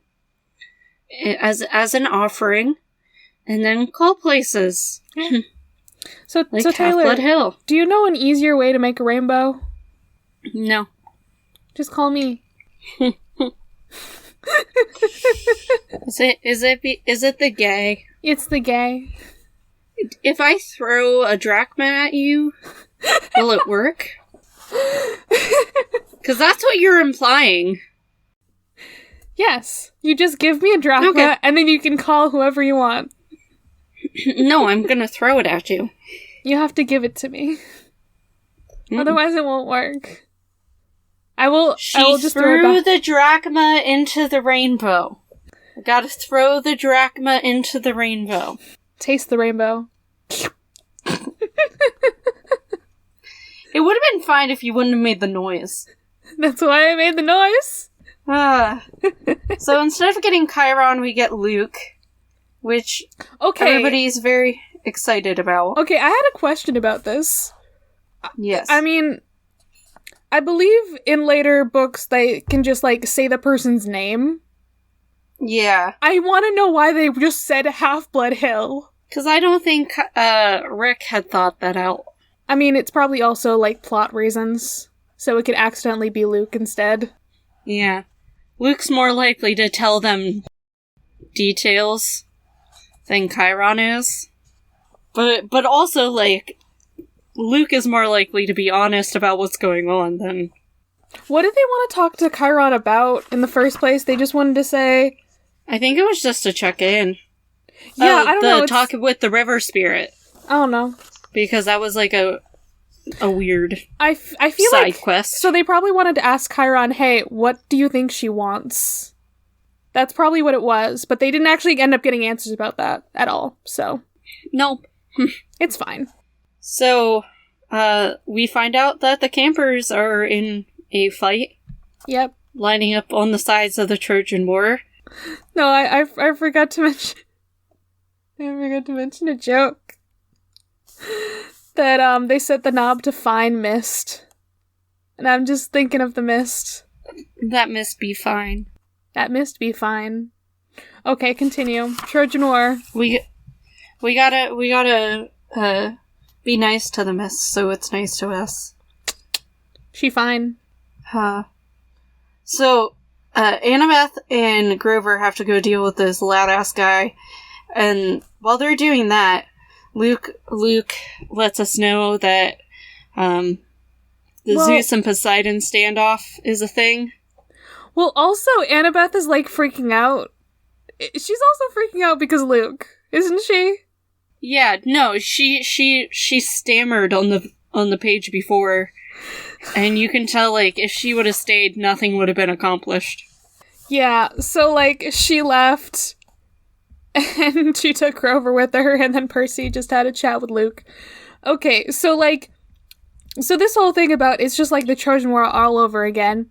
as an offering, and then call places. Yeah. So Taylor, Half-Blood Hill. Do you know an easier way to make a rainbow? No. Just call me. Is it the gay? It's the gay. If I throw a drachma at you, will it work? Because that's what you're implying. Yes. You just give me a drachma, and then you can call whoever you want. No, I'm gonna throw it at you. You have to give it to me. Otherwise, it won't work. I will just throw it threw back. the drachma into the rainbow. I gotta throw the drachma into the rainbow. Taste the rainbow. It would have been fine if you wouldn't have made the noise. That's why I made the noise. So instead of getting Chiron, we get Luke, which everybody's very excited about. Okay, I had a question about this. Yes. I mean, I believe in later books they can just, like, say the person's name. Yeah. I want to know why they just said Half-Blood Hill. Because I don't think Rick had thought that out. I mean, it's probably also, like, plot reasons. So it could accidentally be Luke instead. Yeah. Luke's more likely to tell them details than Chiron is. But also, like, Luke is more likely to be honest about what's going on than... What did they want to talk to Chiron about in the first place? They just wanted to say... I think it was just to check in. Yeah, I don't know. Talk with the river spirit. I don't know. Because that was, like, a weird I feel side like... quest. So they probably wanted to ask Chiron, hey, what do you think she wants? That's probably what it was, but they didn't actually end up getting answers about that at all, so... Nope. It's fine. So, we find out that the campers are in a fight. Yep. Lining up on the sides of the Trojan War. No, I forgot to mention... I forgot to mention a joke. That, they set the knob to fine mist. And I'm just thinking of the mist. That mist be fine. That mist be fine. Okay, continue. Trojan War. We gotta, be nice to the mist, so it's nice to us. She fine. So, Annabeth and Grover have to go deal with this loud-ass guy, and while they're doing that, Luke lets us know that, Zeus and Poseidon standoff is a thing. Well, also, Annabeth is, like, freaking out. She's also freaking out because Luke, isn't she? Yeah, no, she stammered on the page before, and you can tell, like, if she would have stayed, nothing would have been accomplished. Yeah, so, like, she left, and she took Grover with her, and then Percy just had a chat with Luke. Okay, so, like, so this whole thing about it's just like the Trojan War all over again.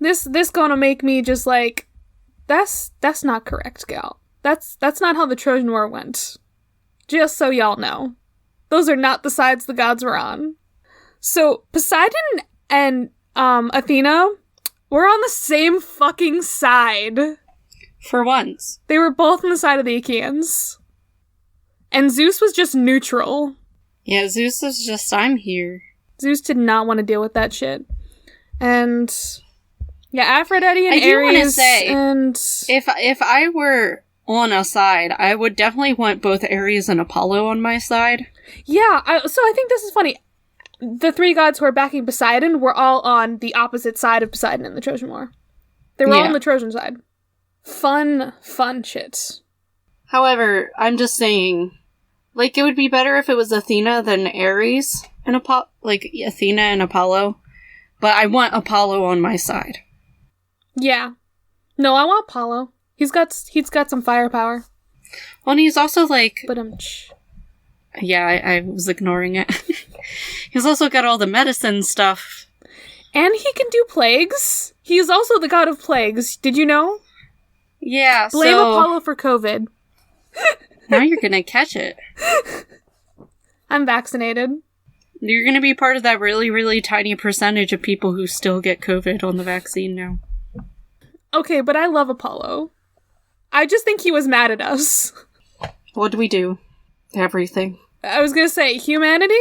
This gonna make me just like, that's not correct, gal. That's not how the Trojan War went. Just so y'all know. Those are not the sides the gods were on. So, Poseidon and, Athena were on the same fucking side. For once. They were both on the side of the Achaeans. And Zeus was just neutral. Yeah, Zeus is just, I'm here. Zeus did not want to deal with that shit. And, yeah, Aphrodite and I do Ares want to say, and... If I were on a side, I would definitely want both Ares and Apollo on my side. Yeah, so I think this is funny. The three gods who are backing Poseidon were all on the opposite side of Poseidon in the Trojan War. They were all on the Trojan side. Fun shit. However, I'm just saying, like, it would be better if it was Athena than Ares and Athena and Apollo. But I want Apollo on my side. Yeah. No, I want Apollo. He's got some firepower. Well, and he's also like... But yeah, I was ignoring it. He's also got all the medicine stuff. And he can do plagues. He is also the god of plagues. Did you know? Yeah, Blame Apollo for COVID. Now you're gonna catch it. I'm vaccinated. You're gonna be part of that really, really tiny percentage of people who still get COVID on the vaccine now. Okay, but I love Apollo. I just think he was mad at us. What do we do? Everything. I was gonna say, humanity?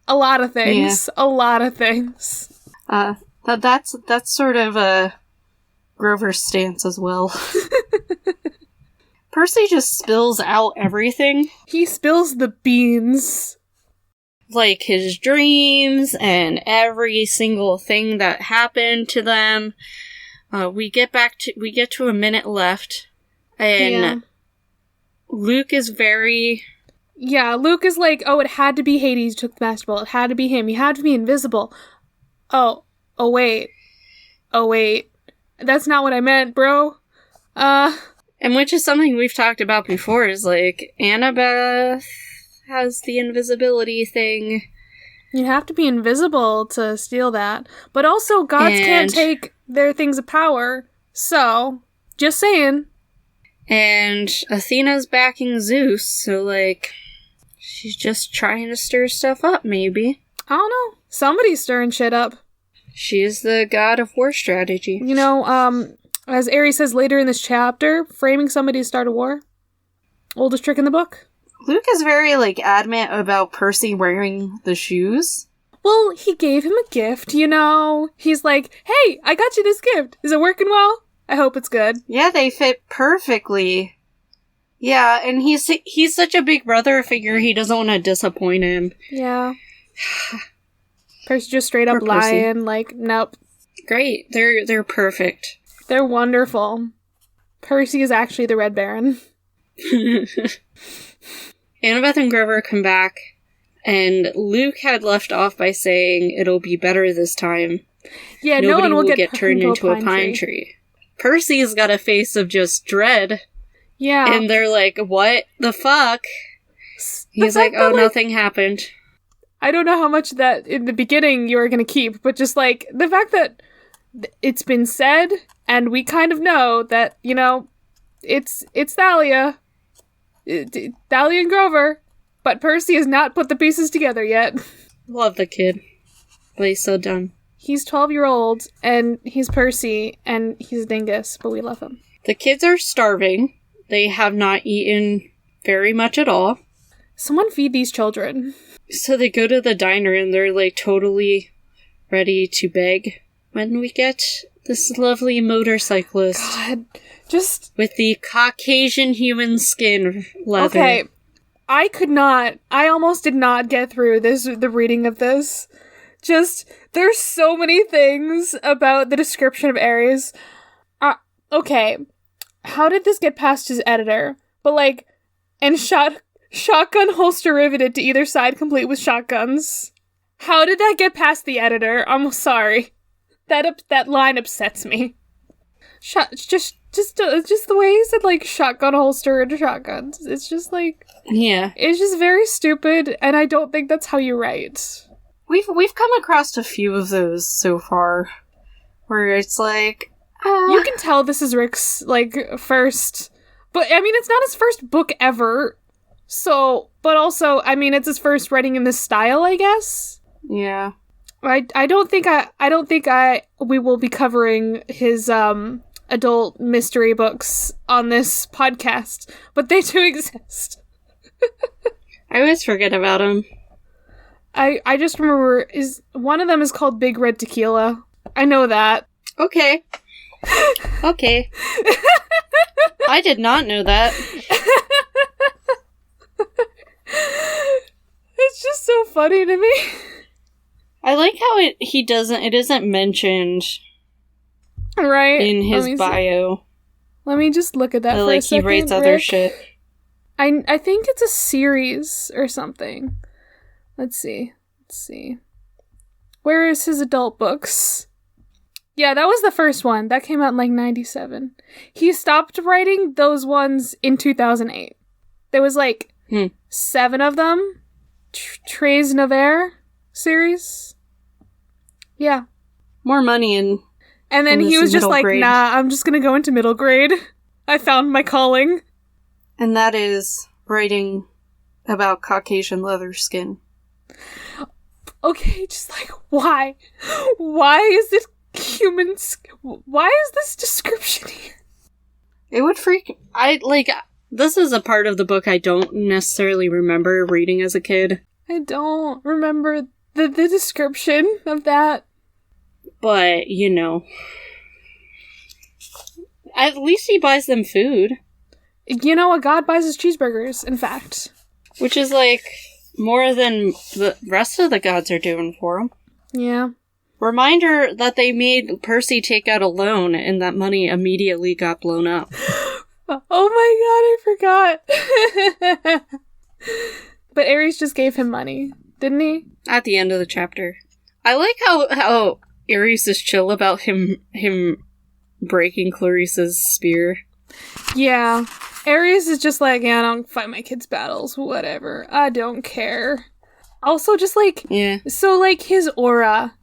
A lot of things. Yeah. A lot of things. That's sort of, Grover's stance as well. Percy just spills out everything. He spills the beans. Like his dreams and every single thing that happened to them. We get to a minute left, and Luke is very Yeah, Luke is like, oh, it had to be Hades who took the Master Ball. It had to be him. He had to be invisible. Oh wait. That's not what I meant, bro. And which is something we've talked about before, is like, Annabeth has the invisibility thing. You have to be invisible to steal that. But also, gods can't take their things of power. So, just saying. And Athena's backing Zeus, so like, she's just trying to stir stuff up, maybe. I don't know. Somebody's stirring shit up. She is the god of war strategy. You know, as Ares says later in this chapter, framing somebody to start a war. Oldest trick in the book. Luke is very, like, adamant about Percy wearing the shoes. Well, he gave him a gift, you know? He's like, hey, I got you this gift. Is it working well? I hope it's good. Yeah, they fit perfectly. Yeah, and he's such a big brother figure, he doesn't want to disappoint him. Yeah. Percy just straight up lying, like, nope. Great, they're perfect. They're wonderful. Percy is actually the Red Baron. Annabeth and Grover come back, and Luke had left off by saying it'll be better this time. Yeah, Nobody no one will get turned into a pine tree. Percy's got a face of just dread. Yeah. And they're like, what the fuck? He's like, oh, nothing happened. I don't know how much that in the beginning you were going to keep, but just like the fact that it's been said and we kind of know that, you know, it's Thalia. Thalia and Grover. But Percy has not put the pieces together yet. Love the kid. But he's so dumb. He's 12-year-old, and he's Percy, and he's a dingus, but we love him. The kids are starving. They have not eaten very much at all. Someone feed these children. So they go to the diner, and they're, like, totally ready to beg when we get this lovely motorcyclist. God, just... with the Caucasian human skin leather. Okay, I almost did not get through the reading of this. Just, there's so many things about the description of Ares. Okay, how did this get past his editor? But like, and shotgun holster riveted to either side complete with shotguns. How did that get past the editor? I'm sorry. That line upsets me. Just the way he said, like, shotgun holster and shotguns. It's just, like... Yeah. It's just very stupid, and I don't think that's how you write. We've come across a few of those so far, where it's like... You can tell this is Rick's, like, first... But, I mean, it's not his first book ever. So, but also, I mean, it's his first writing in this style, I guess? Yeah. I don't think we will be covering his, adult mystery books on this podcast, but they do exist. I always forget about them. I just remember one of them is called Big Red Tequila. I know that. Okay. Okay. I did not know that. It's just so funny to me. I like how it isn't mentioned right in his bio. Let me just look at that for a second. He writes other shit. I think it's a series or something. Let's see. Where is his adult books? Yeah, that was the first one. That came out in, like, 97. He stopped writing those ones in 2008. There was, like, 7 of them. Tres Nevers series. Yeah. More money and then he was just like, grade. nah, I'm just gonna go into middle grade. I found my calling. And that is writing about Caucasian leather skin. Okay, just like, why? Why is it human why is this description here? It would freak... this is a part of the book I don't necessarily remember reading as a kid. I don't remember the description of that. But, you know. At least he buys them food. You know what? God buys his cheeseburgers, in fact. Which is, like, more than the rest of the gods are doing for him. Yeah. Reminder that they made Percy take out a loan, and that money immediately got blown up. Oh my god, I forgot. But Ares just gave him money, didn't he? At the end of the chapter. I like how Ares is chill about him breaking Clarissa's spear. Yeah. Ares is just like, yeah, I don't fight my kids' battles, whatever. I don't care. Also, just like, yeah. So like his aura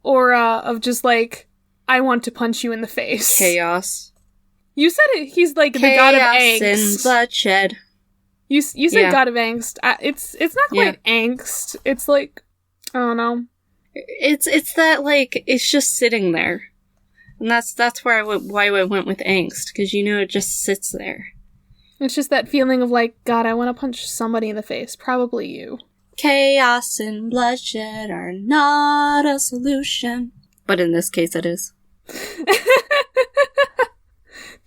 of just like, I want to punch you in the face. Chaos. You said it. He's like Chaos the god of angst. And bloodshed. You said god of angst. It's not quite angst. It's like, I don't know. It's that like it's just sitting there, and that's why I went with angst, because it just sits there. It's just that feeling of like, God, I want to punch somebody in the face. Probably you. Chaos and bloodshed are not a solution, but in this case, it is.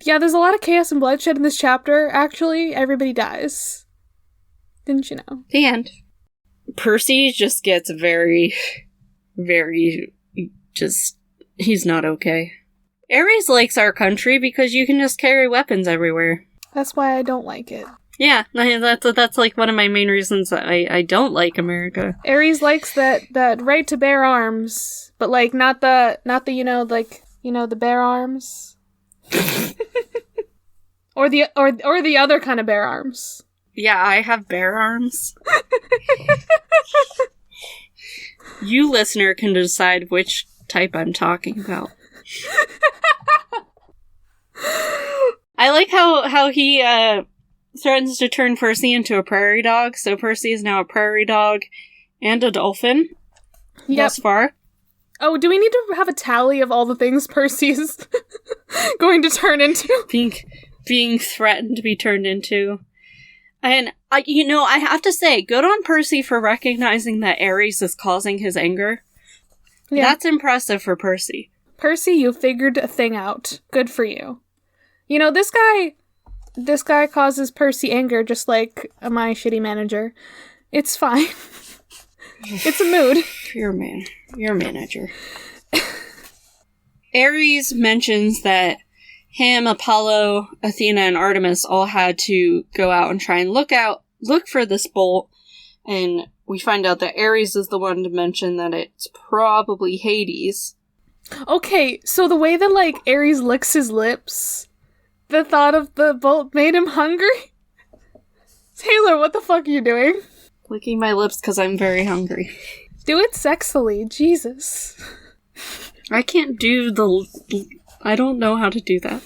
Yeah, there's a lot of chaos and bloodshed in this chapter. Actually, everybody dies. Didn't you know? The end. Percy just gets very, very, he's not okay. Ares likes our country because you can just carry weapons everywhere. That's why I don't like it. Yeah, that's like one of my main reasons that I don't like America. Ares likes that right to bear arms, but like not the the bear arms. or the other kind of bear arms. Yeah, I have bear arms. You, listener, can decide which type I'm talking about. I like how he threatens to turn Percy into a prairie dog, so Percy is now a prairie dog and a dolphin. Thus far. Oh, do we need to have a tally of all the things Percy's going to turn into? Being threatened to be turned into. And, I have to say, good on Percy for recognizing that Ares is causing his anger. Yeah. That's impressive for Percy. Percy, you figured a thing out. Good for you. This guy causes Percy anger just like my shitty manager. It's fine. It's a mood. You're a manager. Ares mentions that him, Apollo, Athena, and Artemis all had to go out and try and look for this bolt, and we find out that Ares is the one to mention that it's probably Hades. Okay, so the way that, like, Ares licks his lips, the thought of the bolt made him hungry? Taylor, what the fuck are you doing? Licking my lips because I'm very hungry. Do it sexily, Jesus. I can't do I don't know how to do that.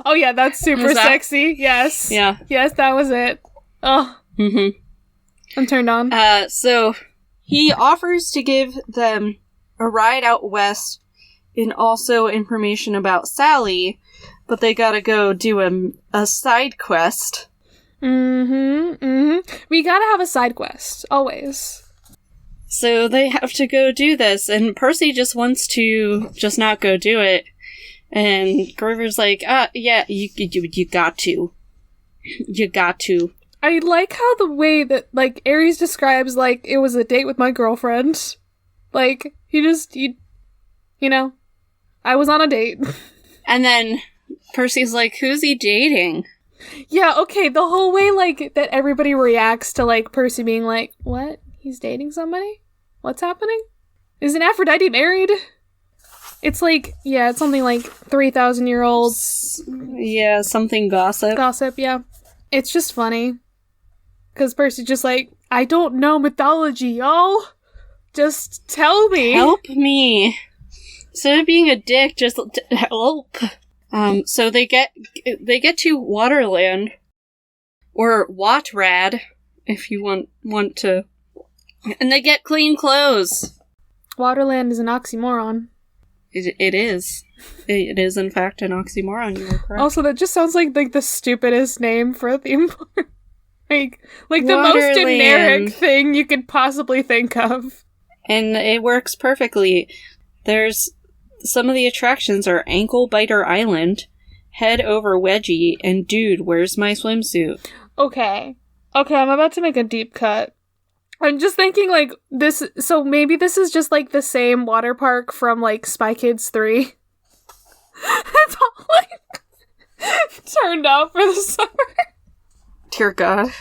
Oh yeah, that's super sexy. Yes. Yeah. Yes, that was it. Oh. Mm-hmm. I'm turned on. So he offers to give them a ride out west and also information about Sally, but they gotta go do a side quest. We gotta have a side quest, always. So they have to go do this, and Percy just wants to just not go do it. And Grover's like, yeah, you got to. You got to. I like how the way that, like, Ares describes, like, it was a date with my girlfriend. Like, I was on a date. And then Percy's like, who's he dating? Yeah, okay, the whole way, like, that everybody reacts to, like, Percy being like, what? He's dating somebody? What's happening? Isn't Aphrodite married? It's like, yeah, it's something like 3,000-year-old. Yeah, something gossip. Gossip, yeah. It's just funny. Because Percy's just like, I don't know mythology, y'all. Just tell me. Help me. Instead of being a dick, just help. So they get to Waterland, or Watrad, if you want to, and they get clean clothes. Waterland is an oxymoron. It is. It is, in fact, an oxymoron. You were correct. Also, that just sounds like the stupidest name for a theme park. like the most generic thing you could possibly think of. And it works perfectly. There's some of the attractions are Ankle Biter Island, Head Over Wedgie, and Dude, Where's My Swimsuit? Okay, I'm about to make a deep cut. I'm just thinking, like, this, so maybe this is just, like, the same water park from, like, Spy Kids 3. It's all, like, turned out for the summer. Dear God.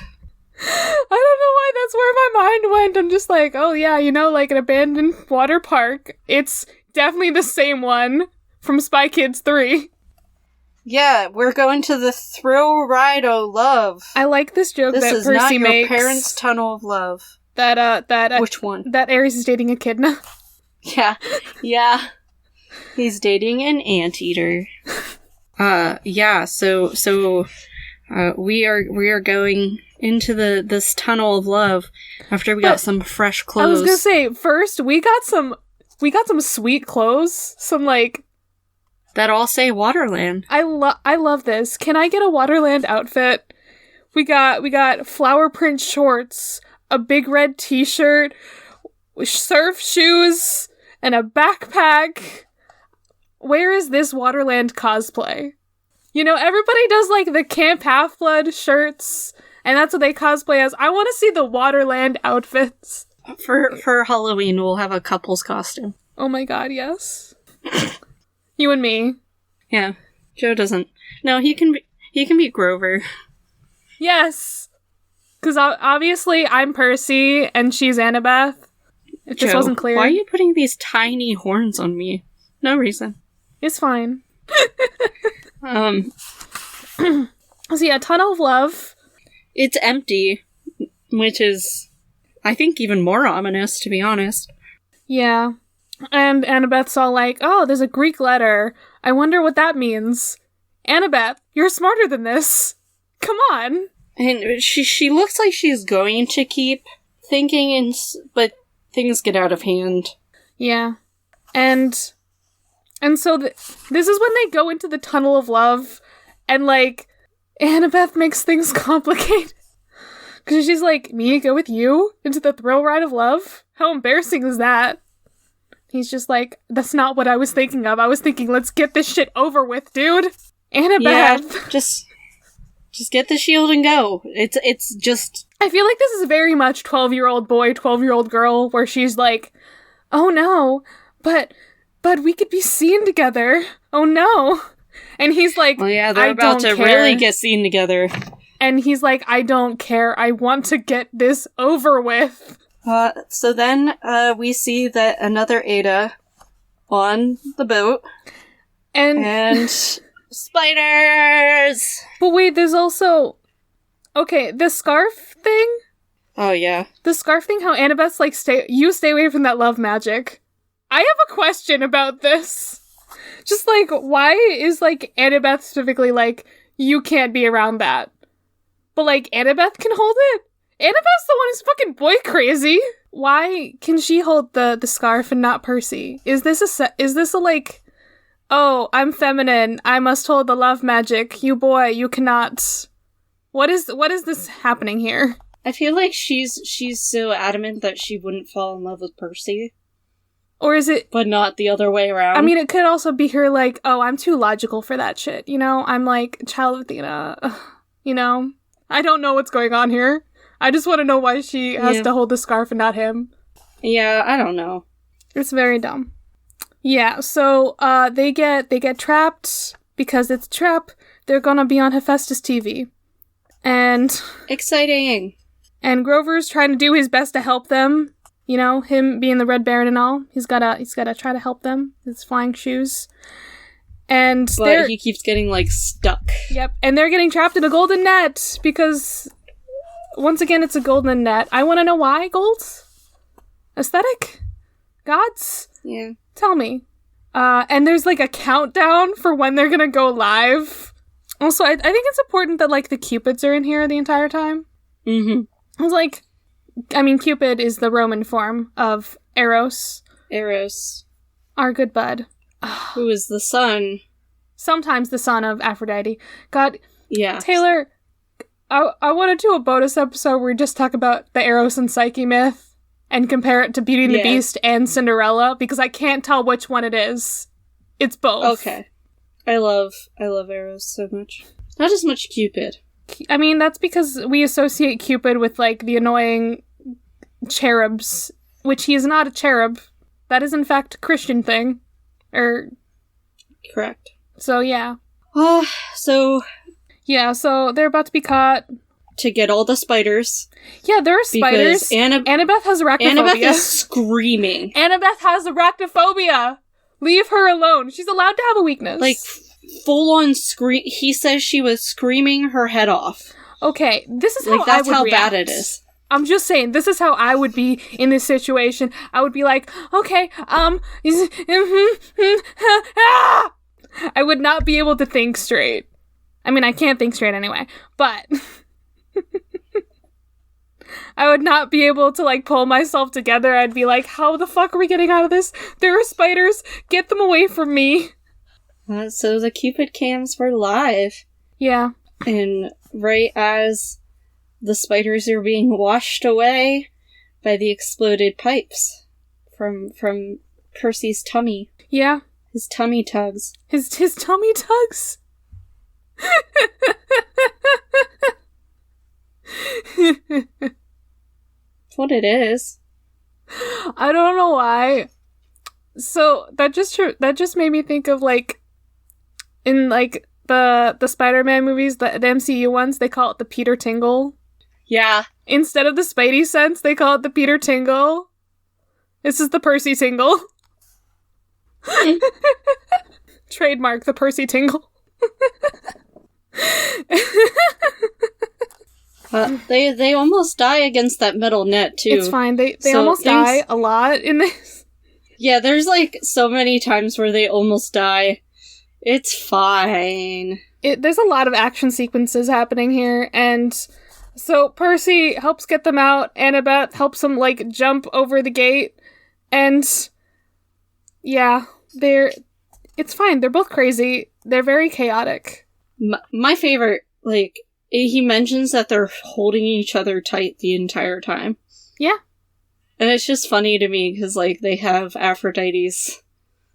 I don't know why that's where my mind went. I'm just like, oh yeah, like an abandoned water park. It's definitely the same one from Spy Kids 3. Yeah, we're going to the thrill ride of love. I like this joke this that is Percy not your makes. parents' tunnel of love. Which one? That Ares is dating echidna. Yeah. He's dating an anteater. So we are going into this tunnel of love after we got some fresh clothes. I was gonna say, first we got some sweet clothes. Some like that all say Waterland. I love this. Can I get a Waterland outfit? We got flower print shorts, a big red t-shirt, surf shoes, and a backpack. Where is this Waterland cosplay? Everybody does like the Camp Half-Blood shirts, and that's what they cosplay as. I want to see the Waterland outfits. For Halloween, we'll have a couple's costume. Oh my god, yes. You and me. Yeah. Joe doesn't. No, he can be Grover. Yes! Because obviously I'm Percy, and she's Annabeth. It just wasn't clear. Why are you putting these tiny horns on me? No reason. It's fine. So yeah, Tunnel of Love. It's empty, which is, I think, even more ominous, to be honest. Yeah. And Annabeth's all like, oh, there's a Greek letter. I wonder what that means. Annabeth, you're smarter than this. Come on. And she looks like she's going to keep thinking, but things get out of hand. Yeah. And so this is when they go into the Tunnel of Love, and, like, Annabeth makes things complicated. Because she's like, me to go with you into the thrill ride of love? How embarrassing is that? He's just like, that's not what I was thinking of. I was thinking, let's get this shit over with, dude. Annabeth. Yeah, just get the shield and go. It's just... I feel like this is very much 12-year-old boy, 12-year-old girl, where she's like, oh no, but we could be seen together. Oh no. And he's like, well, yeah, they're about to really get seen together. And he's like, I don't care. I want to get this over with. So then we see that another Ada on the boat. And spiders! But wait, there's also... Okay, the scarf thing? Oh, yeah. The scarf thing, how Annabeth's like, stay away from that love magic. I have a question about this. Just like, why is like Annabeth specifically like, you can't be around that? But like, Annabeth can hold it? Annabeth's the one who's fucking boy crazy. Why can she hold the scarf and not Percy? Is this a like, oh, I'm feminine, I must hold the love magic, you boy, you cannot. What is this happening here? I feel like she's so adamant that she wouldn't fall in love with Percy. Or is it... But not the other way around. I mean, it could also be her like, oh, I'm too logical for that shit, I'm like, child of Athena, I don't know what's going on here. I just want to know why she has to hold the scarf and not him. Yeah, I don't know. It's very dumb. Yeah, so they get trapped because it's a trap. They're gonna be on Hephaestus TV. And... Exciting! And Grover's trying to do his best to help them. Him being the Red Baron and all. He's gotta try to help them. His flying shoes. But he keeps getting, like, stuck. Yep, and they're getting trapped in a golden net because... Once again, it's a golden net. I want to know why, gold? Aesthetic? Gods? Yeah. Tell me. And there's, like, a countdown for when they're gonna go live. Also, I think it's important that, like, the Cupids are in here the entire time. Mm-hmm. I was like... Cupid is the Roman form of Eros. Eros. Our good bud. Who is the son. Sometimes the son of Aphrodite. God. Yeah. Taylor... I want to do a bonus episode where we just talk about the Eros and Psyche myth and compare it to Beauty and the Beast and Cinderella, because I can't tell which one it is. It's both. Okay. I love Eros so much. Not as much Cupid. I mean, that's because we associate Cupid with, like, the annoying cherubs, which he is not a cherub. That is, in fact, a Christian thing. Correct. So, yeah. So... Yeah, so they're about to be caught. to get all the spiders. Yeah, there are spiders. Annabeth has arachnophobia. Annabeth is screaming. Annabeth has arachnophobia. Leave her alone. She's allowed to have a weakness. Like, full-on scream. He says she was screaming her head off. Okay, this is how like, that's I would how react. bad it is. I'm just saying, this is how I would be in this situation. I would be like, okay, I would not be able to think straight. I mean, I can't think straight anyway, but I would not be able to, like, pull myself together. I'd be like, how the fuck are we getting out of this? There are spiders. Get them away from me. So the Cupid cams were live. Yeah. And right as the spiders are being washed away by the exploded pipes from Percy's tummy. Yeah. His tummy tugs. His tummy tugs? That's what it is. I don't know why. So that just made me think of, like, in, like, the Spider-Man movies, the MCU ones, they call it the Peter Tingle. Yeah. Instead of the Spidey sense, they call it the Peter Tingle. This is the Percy Tingle. Trademark the Percy Tingle. They almost die against that metal net, too. It's fine. They almost die a lot in this. Yeah, there's, like, so many times where they almost die. It's fine. There's a lot of action sequences happening here, and so Percy helps get them out. Annabeth helps him, like, jump over the gate, and yeah, it's fine. They're both crazy. They're very chaotic. My favorite, like, he mentions that they're holding each other tight the entire time. Yeah. And it's just funny to me, because, like, they have Aphrodite's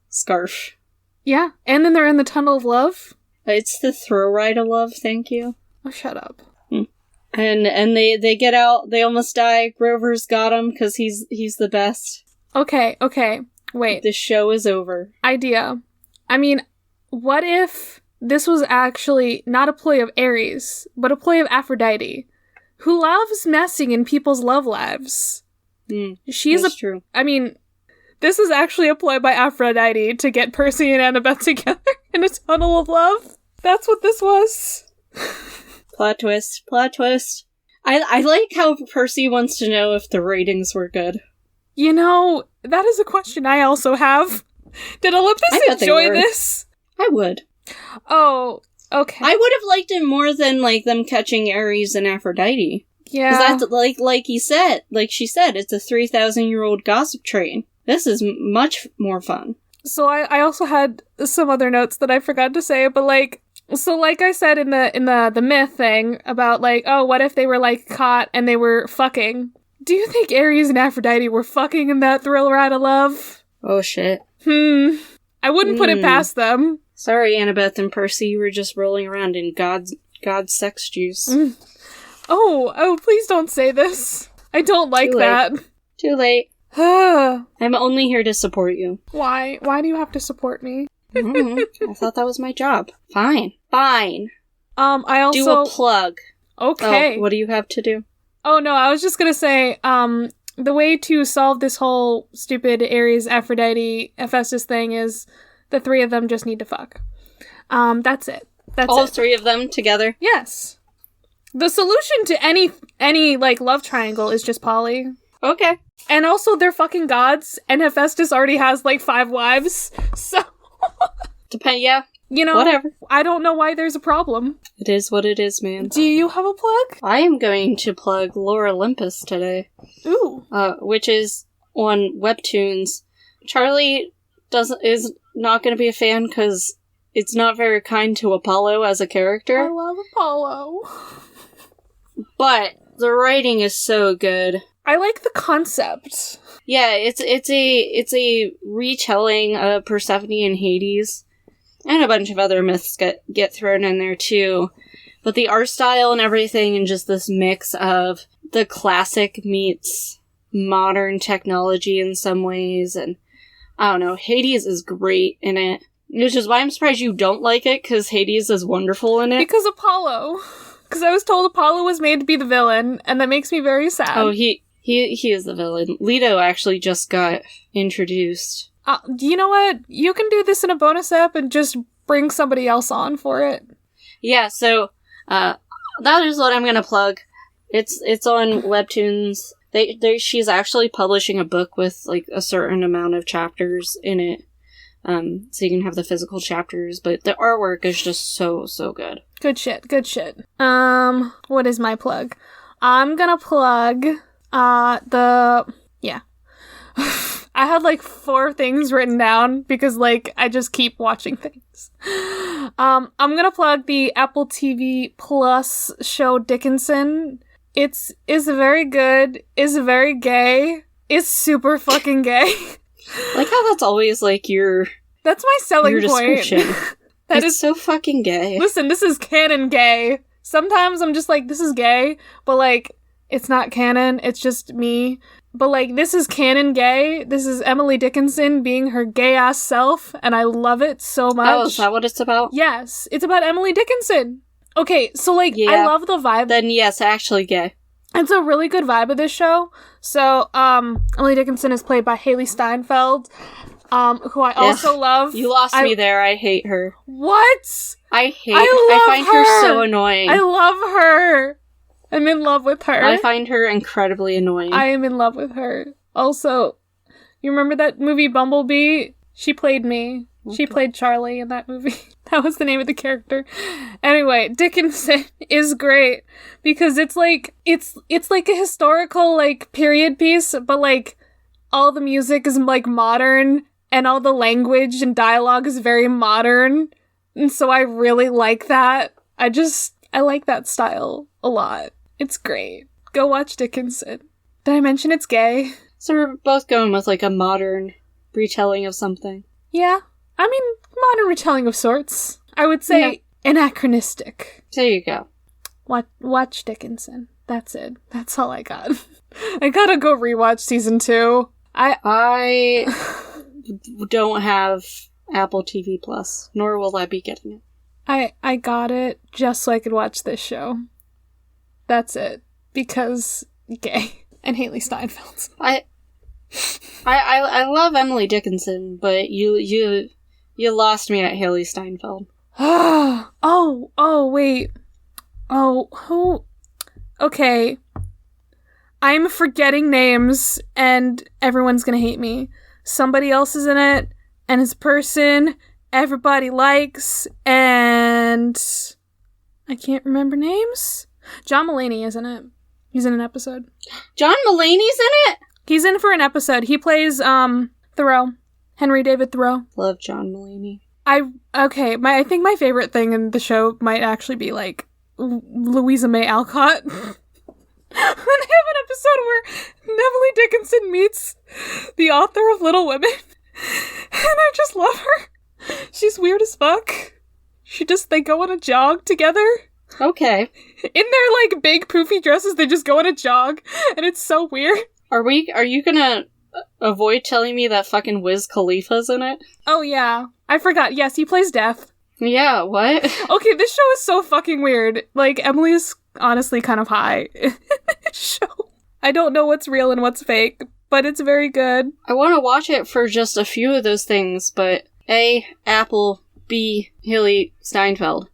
scarf. Yeah, and then they're in the Tunnel of Love. It's the throw ride of love, thank you. Oh, shut up. And they get out, they almost die. Grover's got him, because he's the best. Okay, wait. The show is over. Idea. I mean, what if this was actually not a ploy of Ares, but a ploy of Aphrodite, who loves messing in people's love lives? That's true. I mean, this is actually a ploy by Aphrodite to get Percy and Annabeth together in a tunnel of love. That's what this was. Plot twist. I like how Percy wants to know if the ratings were good. You know, that is a question I also have. Did Olympus enjoy this? I would. Oh, okay. I would have liked it more than, like, them catching Ares and Aphrodite. Yeah. Because that's, like she said, it's a 3,000-year-old gossip train. This is much more fun. So I also had some other notes that I forgot to say, but, like, so like I said in the myth thing about, like, oh, what if they were, like, caught and they were fucking? Do you think Ares and Aphrodite were fucking in that thrill ride of love? Oh, shit. I wouldn't put it past them. Sorry, Annabeth and Percy, you were just rolling around in God's sex juice. Oh, please don't say this. I don't like that. Too late. I'm only here to support you. Why? Why do you have to support me? I thought that was my job. Fine. I also... Do a plug. Okay. Oh, what do you have to do? Oh, no, I was just gonna say, the way to solve this whole stupid Ares, Aphrodite, Hephaestus thing is the three of them just need to fuck. That's it. That's all it. Three of them together? Yes. The solution to any like, love triangle is just poly. Okay. And also, they're fucking gods, and Hephaestus already has, like, 5 wives, so... Yeah. You know, whatever. I don't know why there's a problem. It is what it is, man. Do you have a plug? I am going to plug Lore Olympus today. Ooh. Which is on Webtoons. Charlie is not going to be a fan because it's not very kind to Apollo as a character. I love Apollo. But the writing is so good. I like the concept. Yeah, it's a retelling of Persephone and Hades. And a bunch of other myths get thrown in there too. But the art style and everything, and just this mix of the classic meets modern technology in some ways. And I don't know, Hades is great in it. Which is why I'm surprised you don't like it, because Hades is wonderful in it. Because Apollo. Because I was told Apollo was made to be the villain, and that makes me very sad. Oh, he is the villain. Leto actually just got introduced. You know what? You can do this in a bonus ep and just bring somebody else on for it. Yeah, so that is what I'm gonna plug. It's on Webtoons. She's actually publishing a book with like a certain amount of chapters in it. So you can have the physical chapters, but the artwork is just so good. Good shit. What is my plug? I'm gonna plug I had like 4 things written down because like I just keep watching things. I'm gonna plug the Apple TV Plus show Dickinson. It's very good. It's very gay. It's super fucking gay. Like how that's always like that's my selling point. Description. That is so fucking gay. Listen, this is canon gay. Sometimes I'm just like, this is gay, but like it's not canon. It's just me. But like this is canon gay. This is Emily Dickinson being her gay ass self, and I love it so much. Oh, is that what it's about? Yes, it's about Emily Dickinson. Okay, so like I love the vibe. Then yes, actually gay. It's a really good vibe of this show. So, Emily Dickinson is played by Haley Steinfeld, who I also love. You lost me there. I hate her. What? I find her so annoying. I love her. I'm in love with her. I find her incredibly annoying. I am in love with her. Also, you remember that movie Bumblebee? She played me. Okay. She played Charlie in that movie. That was the name of the character. Anyway, Dickinson is great because it's like a historical like period piece, but like all the music is like modern and all the language and dialogue is very modern. And so I really like that. I like that style a lot. It's great. Go watch Dickinson. Did I mention it's gay? So we're both going with like a modern retelling of something. Yeah. I mean, modern retelling of sorts. I would say anachronistic. There you go. Watch Dickinson. That's it. That's all I got. I gotta go rewatch season 2. I don't have Apple TV Plus, nor will I be getting it. I got it just so I could watch this show. That's it. Because gay. And Haley Steinfeld. I love Emily Dickinson, but you lost me at Haley Steinfeld. Wait. Who? Okay. I'm forgetting names, and everyone's gonna hate me. Somebody else is in it, and it's a person everybody likes, and I can't remember names. John Mulaney is in it. He's in an episode. John Mulaney's in it? He's in for an episode. He plays, Thoreau. Henry David Thoreau. Love John Mulaney. I think my favorite thing in the show might actually be, like, Louisa May Alcott. When they have an episode where Emily Dickinson meets the author of Little Women. And I just love her. She's weird as fuck. They go on a jog together. Okay. In their, like, big poofy dresses, they just go on a jog. And it's so weird. Are you gonna avoid telling me that fucking Wiz Khalifa's in it? Oh, yeah. I forgot. Yes, he plays Death. Yeah, what? Okay, this show is so fucking weird. Like, Emily is honestly kind of high in this show. I don't know what's real and what's fake, but it's very good. I want to watch it for just a few of those things, but A, Apple, B, Haley Steinfeld.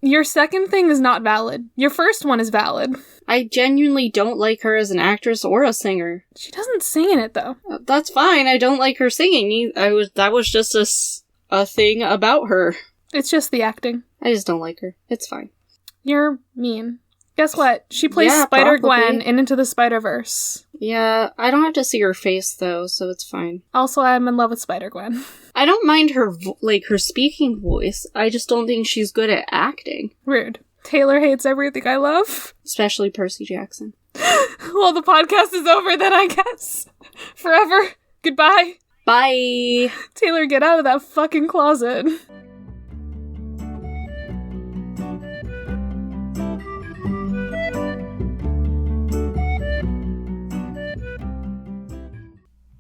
Your second thing is not valid. Your first one is valid. I genuinely don't like her as an actress or a singer. She doesn't sing in it, though. That's fine. I don't like her singing. That was just a thing about her. It's just the acting. I just don't like her. It's fine. You're mean. Guess what? She plays Spider-Gwen in Into the Spider-Verse. Yeah, I don't have to see her face, though, so it's fine. Also, I'm in love with Spider-Gwen. I don't mind her, her speaking voice. I just don't think she's good at acting. Rude. Taylor hates everything I love. Especially Percy Jackson. Well, the podcast is over then, I guess. Forever. Goodbye. Bye. Taylor, get out of that fucking closet.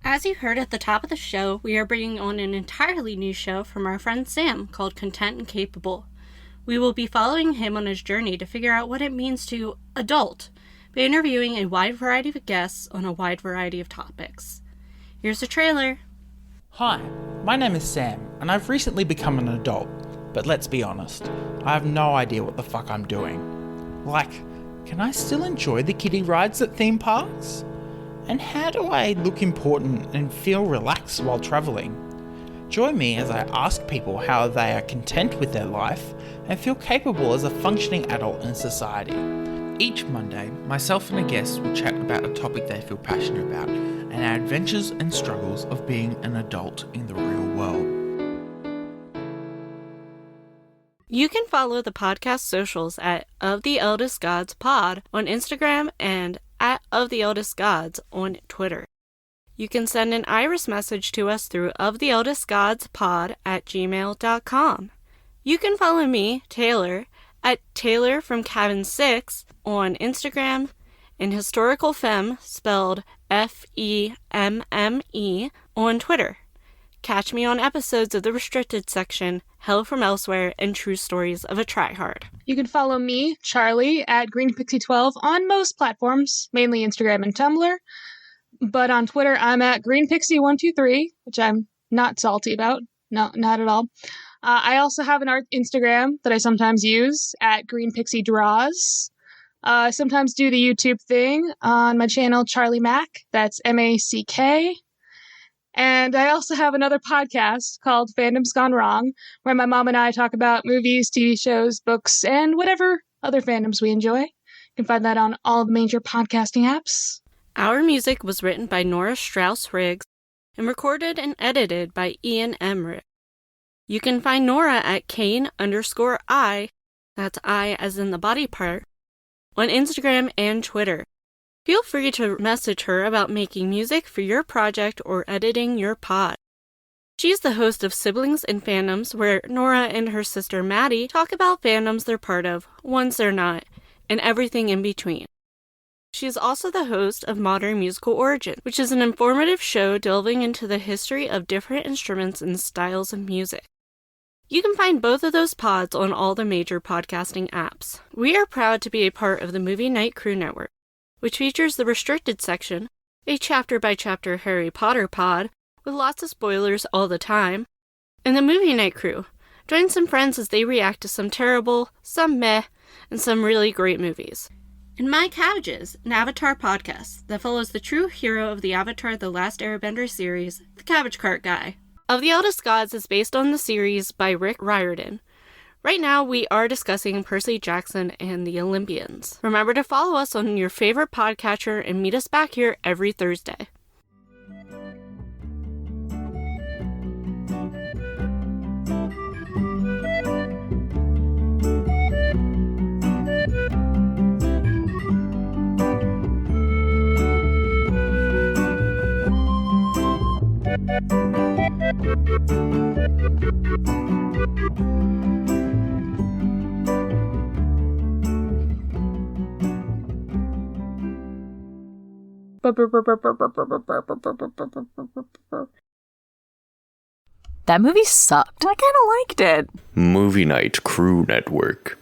As you heard at the top of the show, we are bringing on an entirely new show from our friend Sam called Content and Capable. We will be following him on his journey to figure out what it means to adult by interviewing a wide variety of guests on a wide variety of topics. Here's the trailer. Hi, my name is Sam, and I've recently become an adult, but let's be honest, I have no idea what the fuck I'm doing. Like, can I still enjoy the kiddie rides at theme parks? And how do I look important and feel relaxed while travelling? Join me as I ask people how they are content with their life and feel capable as a functioning adult in society. Each Monday, myself and a guest will chat about a topic they feel passionate about and our adventures and struggles of being an adult in the real world. You can follow the podcast socials at Of the Eldest Gods Pod on Instagram and at Of the Eldest Gods on Twitter. You can send an iris message to us through oftheeldestgodspod@gmail.com. You can follow me, Taylor, at Taylor from Cabin 6 on Instagram, and Historical Femme, spelled Femme, on Twitter. Catch me on episodes of the Restricted Section, Hell from Elsewhere, and True Stories of a Tryhard. You can follow me, Charlie, at GreenPixie12 on most platforms, mainly Instagram and Tumblr. But on Twitter, I'm at GreenPixie123, which I'm not salty about. No, not at all. I also have an art Instagram that I sometimes use at GreenPixieDraws. I sometimes do the YouTube thing on my channel, Charlie Mack. That's MACK. And I also have another podcast called Fandom's Gone Wrong, where my mom and I talk about movies, TV shows, books, and whatever other fandoms we enjoy. You can find that on all the major podcasting apps. Our music was written by Nora Strauss-Riggs and recorded and edited by Ian Emmerich. You can find Nora at Kane_I, that's I as in the body part, on Instagram and Twitter. Feel free to message her about making music for your project or editing your pod. She's the host of Siblings and Fandoms, where Nora and her sister Maddie talk about fandoms they're part of, ones they're not, and everything in between. She is also the host of Modern Musical Origin, which is an informative show delving into the history of different instruments and styles of music. You can find both of those pods on all the major podcasting apps. We are proud to be a part of the Movie Night Crew Network, which features the Restricted Section, a chapter-by-chapter Harry Potter pod with lots of spoilers all the time, and the Movie Night Crew. Join some friends as they react to some terrible, some meh, and some really great movies. And My Cabbages, an Avatar podcast that follows the true hero of the Avatar The Last Airbender series, the Cabbage Cart Guy. Of the Eldest Gods is based on the series by Rick Riordan. Right now, we are discussing Percy Jackson and the Olympians. Remember to follow us on your favorite podcatcher and meet us back here every Thursday. That movie sucked. I kind of liked it. Movie Night Crew Network.